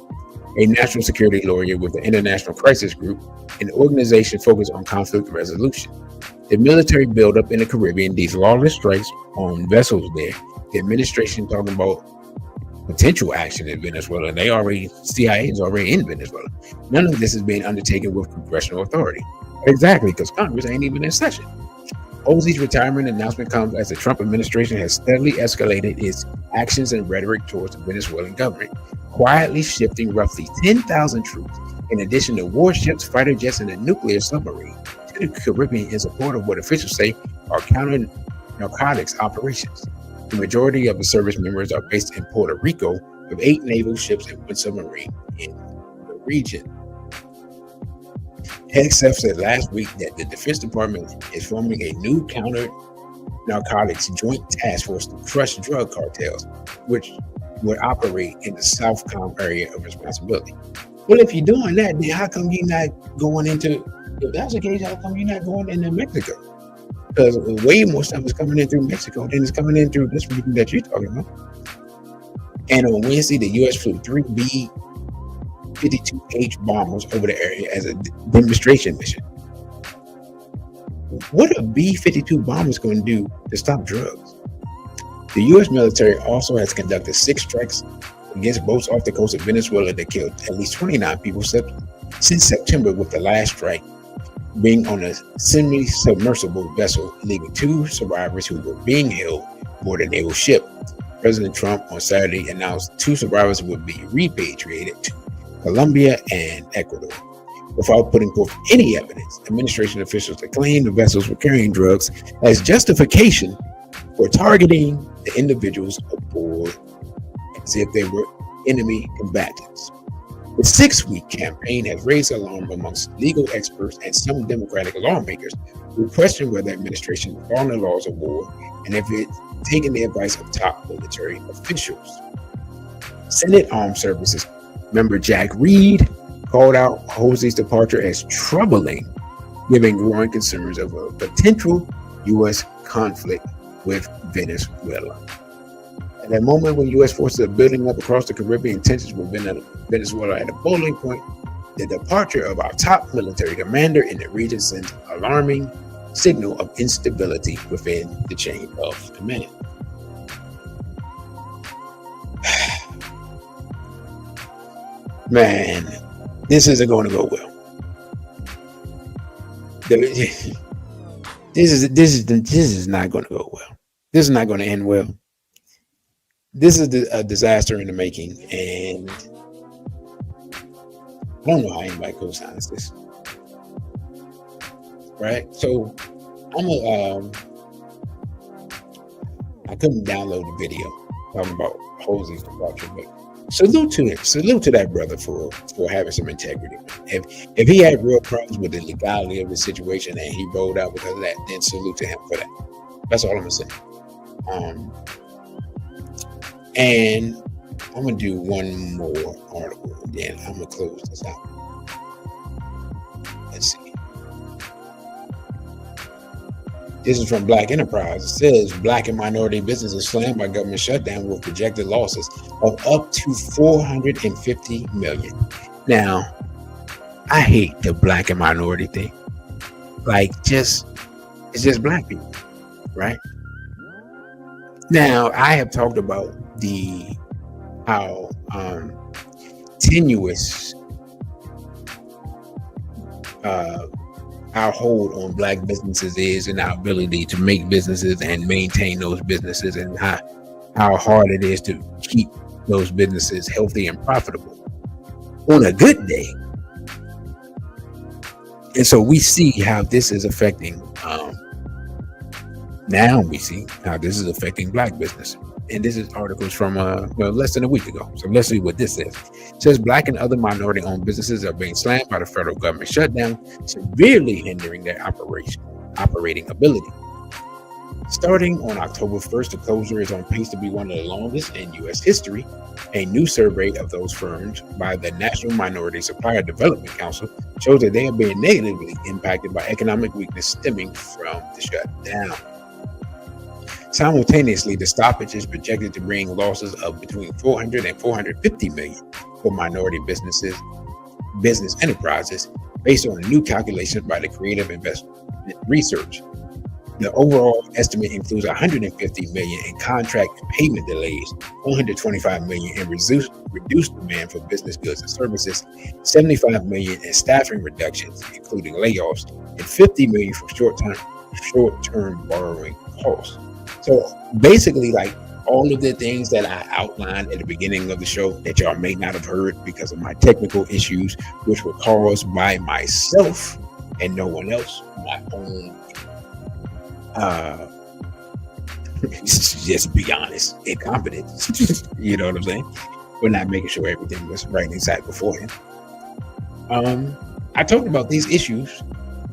a national security lawyer with the International Crisis Group, an organization focused on conflict resolution. The military buildup in the Caribbean, these lawless strikes on vessels there, the administration talking about potential action in Venezuela. CIA is already in Venezuela. None of this is being undertaken with congressional authority. Exactly, because Congress ain't even in session. Hosey's retirement announcement comes as the Trump administration has steadily escalated its actions and rhetoric towards the Venezuelan government, quietly shifting roughly 10,000 troops, in addition to warships, fighter jets, and a nuclear submarine, to the Caribbean in support of what officials say are counter-narcotics operations. The majority of the service members are based in Puerto Rico, with 8 naval ships and 1 submarine in the region. Cashapp said last week that the Defense Department is forming a new counter-narcotics joint task force to crush drug cartels, which would operate in the Southcom area of responsibility. Well, if you're doing that, then how come you're not going into, if that's the case, how come you're not going into Mexico? Because way more stuff is coming in through Mexico than is coming in through this region that you're talking about. And on Wednesday, the U.S. flew 3 B-52H bombers over the area as a demonstration mission. What are B-52 bombers going to do to stop drugs? The U.S. military also has conducted 6 strikes against boats off the coast of Venezuela that killed at least 29 people since September, with the last strike being on a semi-submersible vessel, leaving 2 survivors who were being held aboard a naval ship. President Trump on Saturday announced 2 survivors would be repatriated to Colombia and Ecuador. Without putting forth any evidence, administration officials claimed the vessels were carrying drugs as justification for targeting the individuals aboard as if they were enemy combatants. The 6-week campaign has raised alarm amongst legal experts and some Democratic lawmakers who question whether the administration is following the laws of war and if it's taken the advice of top military officials. Senate Armed Services member Jack Reed called out Hosey's departure as troubling, giving growing concerns of a potential U.S. conflict with Venezuela. At that moment when U.S. forces are building up across the Caribbean, tensions with Venezuela at a boiling point, the departure of our top military commander in the region sends an alarming signal of instability within the chain of command. Man, this isn't going to go well. This is not going to go well. This is not going to end well. This is a disaster in the making, and I don't know how anybody co-signs this. Right? So I couldn't download the video talking about Hosey's departure, but salute to that brother for having some integrity. If he had real problems with the legality of the situation and he rolled out because of that, then salute to him for that. That's all I'm gonna say. And I'm gonna do one more article, and then I'm gonna close this out. Let's see. This is from Black Enterprise. It says Black and minority businesses slammed by government shutdown with projected losses of up to $450 million. Now, I hate the Black and minority thing. It's just Black people, right? Now, I have talked about how tenuous our hold on black businesses is and our ability to make businesses and maintain those businesses, and how hard it is to keep those businesses healthy and profitable on a good day. And so we see how this is affecting, now we see how this is affecting black business. And this is articles from less than a week ago. So let's see what this says. It says black and other minority-owned businesses are being slammed by the federal government shutdown, severely hindering their operating ability. Starting on October 1st, the closure is on pace to be one of the longest in U.S. history. A new survey of those firms by the National Minority Supplier Development Council shows that they are being negatively impacted by economic weakness stemming from the shutdown. Simultaneously, the stoppage is projected to bring losses of between 400 and 450 million for minority business enterprises, based on a new calculation by the Creative Investment Research. The overall estimate includes 150 million in contract and payment delays, 125 million in reduced demand for business goods and services, 75 million in staffing reductions, including layoffs, and 50 million for short-term borrowing costs. So basically, like all of the things that I outlined at the beginning of the show that y'all may not have heard because of my technical issues, which were caused by myself and no one else, my own just be honest, incompetence. You know what I'm saying? We're not making sure everything was right inside beforehand. I talked about these issues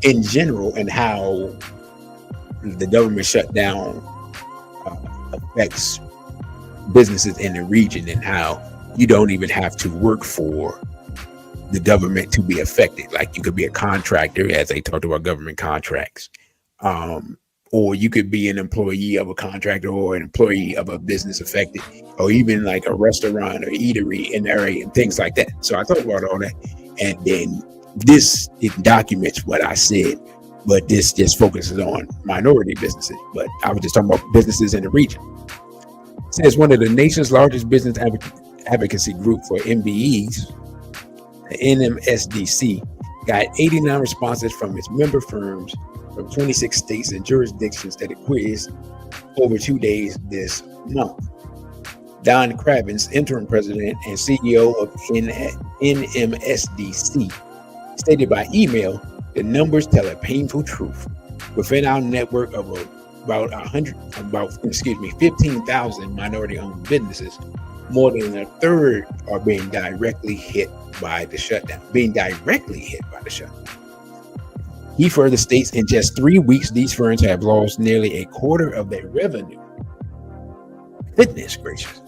in general and how the government shutdown affects businesses in the region, and how you don't even have to work for the government to be affected. Like you could be a contractor, as they talked about government contracts, or you could be an employee of a contractor or an employee of a business affected, or even like a restaurant or eatery in the area and things like that. So I talked about all that, and then it documents what I said, but this just focuses on minority businesses. But I was just talking about businesses in the region. It says one of the nation's largest business advocacy group for MBEs, the NMSDC, got 89 responses from its member firms from 26 states and jurisdictions that it quizzed over 2 days this month. Don Cravens, interim president and CEO of NMSDC, stated by email, the numbers tell a painful truth. Within our network of about 15,000 minority-owned businesses, more than a third are being directly hit by the shutdown. He further states in just 3 weeks, these firms have lost nearly a quarter of their revenue. Goodness gracious.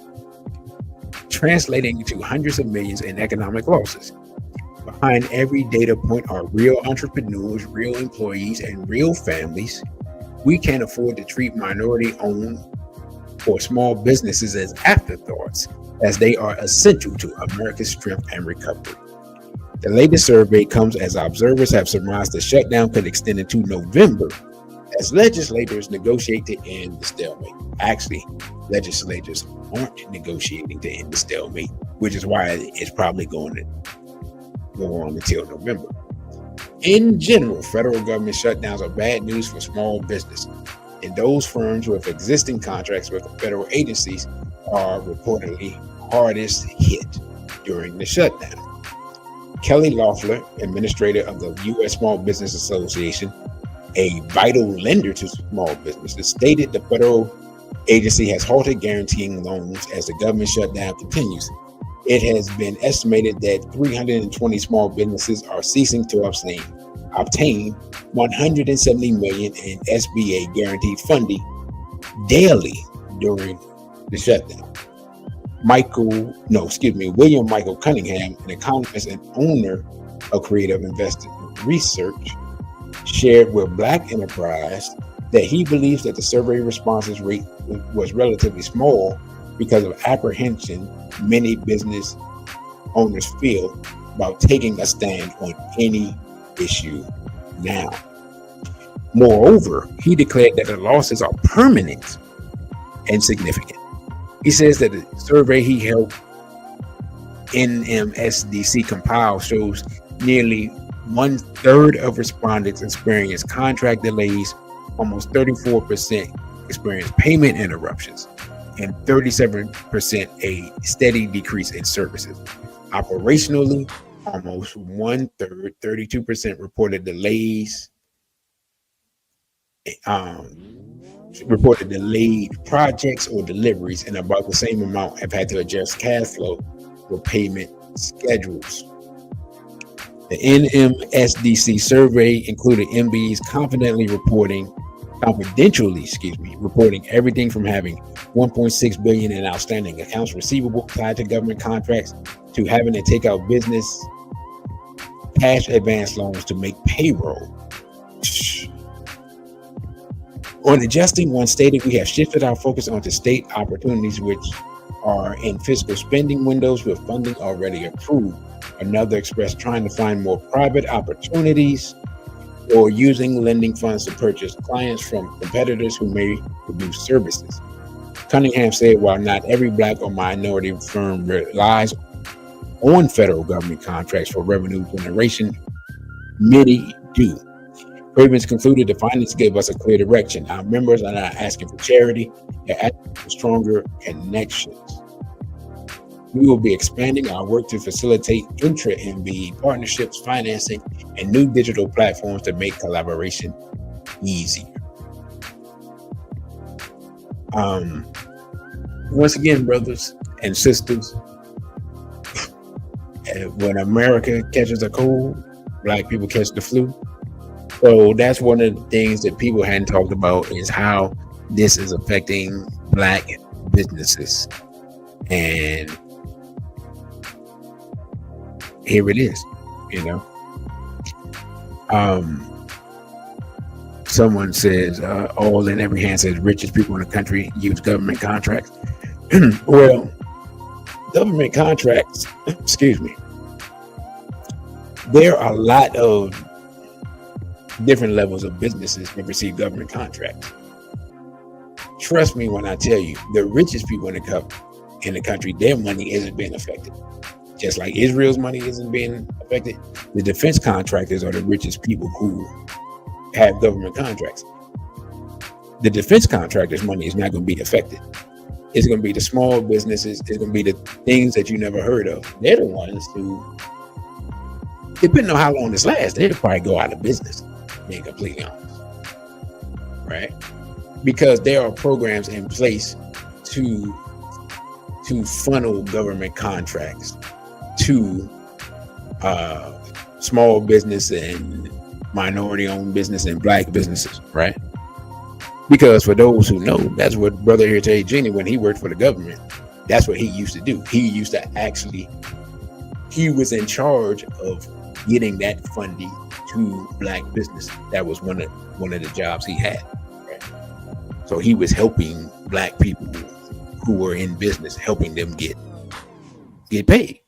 Translating to hundreds of millions in economic losses. Behind every data point are real entrepreneurs, real employees, and real families. We can't afford to treat minority-owned or small businesses as afterthoughts, as they are essential to America's strength and recovery. The latest survey comes as observers have surmised the shutdown could extend into November as legislators negotiate to end the stalemate. Actually, legislators aren't negotiating to end the stalemate, which is why it's probably going to go on until November. In general, federal government shutdowns are bad news for small business, and those firms with existing contracts with the federal agencies are reportedly hardest hit during the shutdown. Kelly Loeffler, administrator of the U.S. Small Business Association, a vital lender to small businesses, stated the federal agency has halted guaranteeing loans as the government shutdown continues. It has been estimated that 320 small businesses are ceasing to obtain 170 million in SBA guaranteed funding daily during the shutdown. William Michael Cunningham, an economist and owner of Creative Investment Research, shared with Black Enterprise that he believes that the survey responses rate was relatively small because of apprehension many business owners feel about taking a stand on any issue now. Moreover, he declared that the losses are permanent and significant. He says that the survey he helped NMSDC compile shows nearly 1/3 of respondents experienced contract delays, almost 34% experienced payment interruptions, and 37% a steady decrease in services. Operationally, almost 1/3, 32% reported delays, reported delayed projects or deliveries, and about the same amount have had to adjust cash flow for payment schedules. The NMSDC survey included MBs confidentially reporting everything from having 1.6 billion in outstanding accounts receivable tied to government contracts to having to take out business cash advance loans to make payroll. On adjusting, one stated, we have shifted our focus onto state opportunities which are in fiscal spending windows with funding already approved. Another expressed trying to find more private opportunities or using lending funds to purchase clients from competitors who may produce services. Cunningham said, while not every Black or minority firm relies on federal government contracts for revenue generation, many do. Cravens concluded the findings gave us a clear direction. Our members are not asking for charity, they're asking for stronger connections. We will be expanding our work to facilitate intra-MBE partnerships, financing, and new digital platforms to make collaboration easier. Once again, brothers and sisters, when America catches a cold, Black people catch the flu. So that's one of the things that people hadn't talked about, is how this is affecting Black businesses. And here it is, someone says, all in every hand says richest people in the country use government contracts. Well, government contracts, there are a lot of different levels of businesses that receive government contracts. Trust me when I tell you, the richest people in the country, their money isn't being affected. Just like Israel's money isn't being affected, the defense contractors are the richest people who have government contracts. The defense contractors' money is not going to be affected. It's going to be the small businesses. It's going to be the things that you never heard of. They're the ones who, depending on how long this lasts, they'll probably go out of business, being completely honest, right? Because there are programs in place to funnel government contracts to small business and minority-owned business and Black businesses, right? Because for those who know, that's what Brother here Tay Genie, when he worked for the government, that's what he used to do. He used to he was in charge of getting that funding to Black business. That was one of the jobs he had, right? So he was helping Black people who were in business, helping them get paid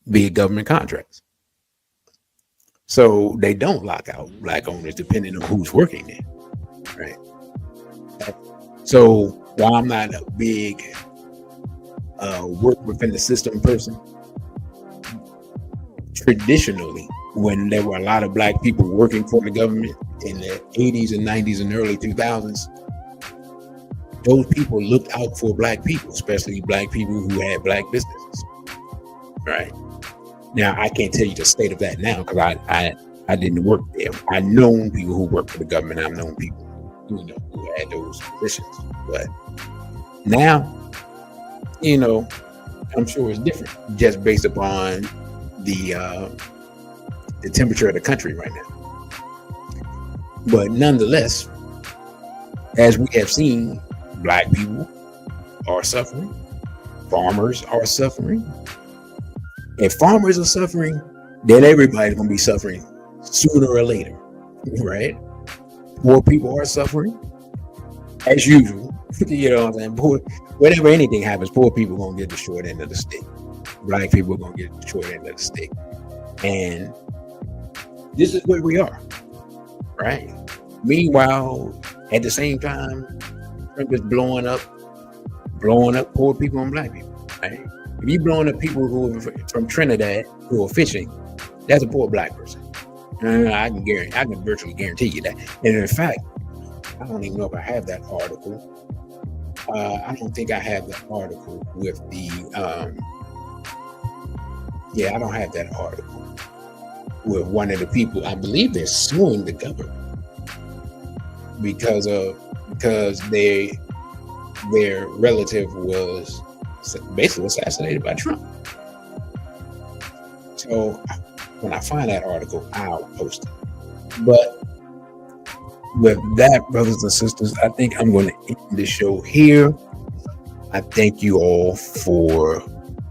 via government contracts. So they don't lock out Black owners depending on who's working there, right? So while I'm not a big work within the system person, traditionally, when there were a lot of Black people working for the government in the 80s and 90s and early 2000s, those people looked out for Black people, especially Black people who had Black businesses, right? Now, I can't tell you the state of that now because I didn't work there. I've known people who worked for the government. I've known people who had those positions. But now, I'm sure it's different just based upon the temperature of the country right now. But nonetheless, as we have seen, Black people are suffering. Farmers are suffering. If farmers are suffering, then everybody's going to be suffering sooner or later, right? Poor people are suffering, as usual. You know what I'm saying? Whenever anything happens, poor people are going to get the short end of the stick. Black people are going to get the short end of the stick. And this is where we are, right? Meanwhile, at the same time, Trump is blowing up poor people and Black people, right? If you're blowing up people who are from Trinidad who are fishing, That's a poor black person. I can virtually guarantee you that. And in fact, I don't even know if I have that article. I don't think I have the article with the. I don't have that article with one of the people. I believe they're suing the government because their relative was basically assassinated by Trump. So when I find that article, I'll post it. But with that, brothers and sisters, I think I'm going to end the show here. I thank you all for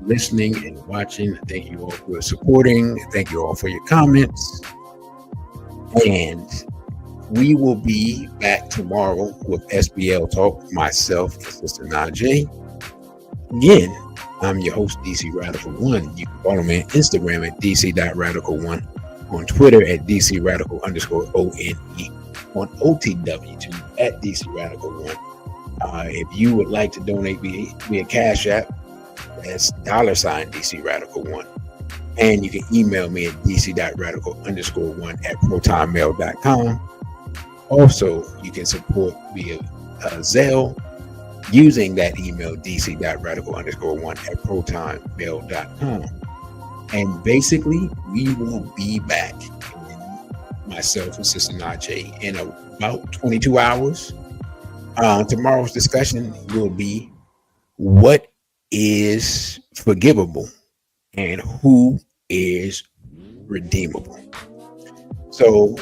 listening and watching. Thank you all for supporting. Thank you all for your comments. And we will be back tomorrow with SBL Talk, myself and Sister Najee. Again, I'm your host, DC Radical 1. You can follow me on Instagram at dc.radical1, on Twitter at dc_radical_ONE, on OTW at DC Radical 1. If you would like to donate via Cashapp, that's $DC Radical 1. And you can email me at dc.radical_1 at protonmail.com. Also, you can support via Zelle using that email, dc.radical_1 at protonmail.com. And basically, we will be back, myself and Sister Najee, in about 22 hours. Tomorrow's discussion will be what is forgivable and who is redeemable. So,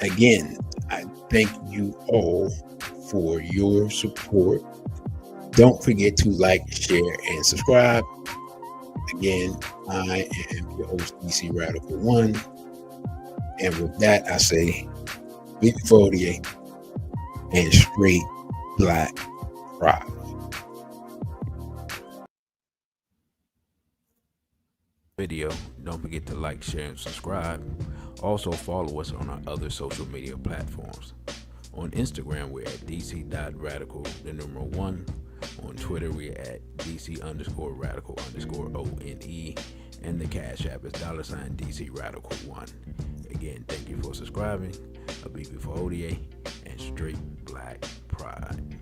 again, I thank you all for your support. Don't forget to like, share, and subscribe. Again, I am your host, DC Radical 1. And with that, I say, big 48 and straight black pride. Video, don't forget to like, share, and subscribe. Also follow us on our other social media platforms. On Instagram, we're at dc.radical1. On Twitter, we're at dc_radical_ONE. And the Cash App is $DC Radical 1. Again, thank you for subscribing. A big for ODA and straight black pride.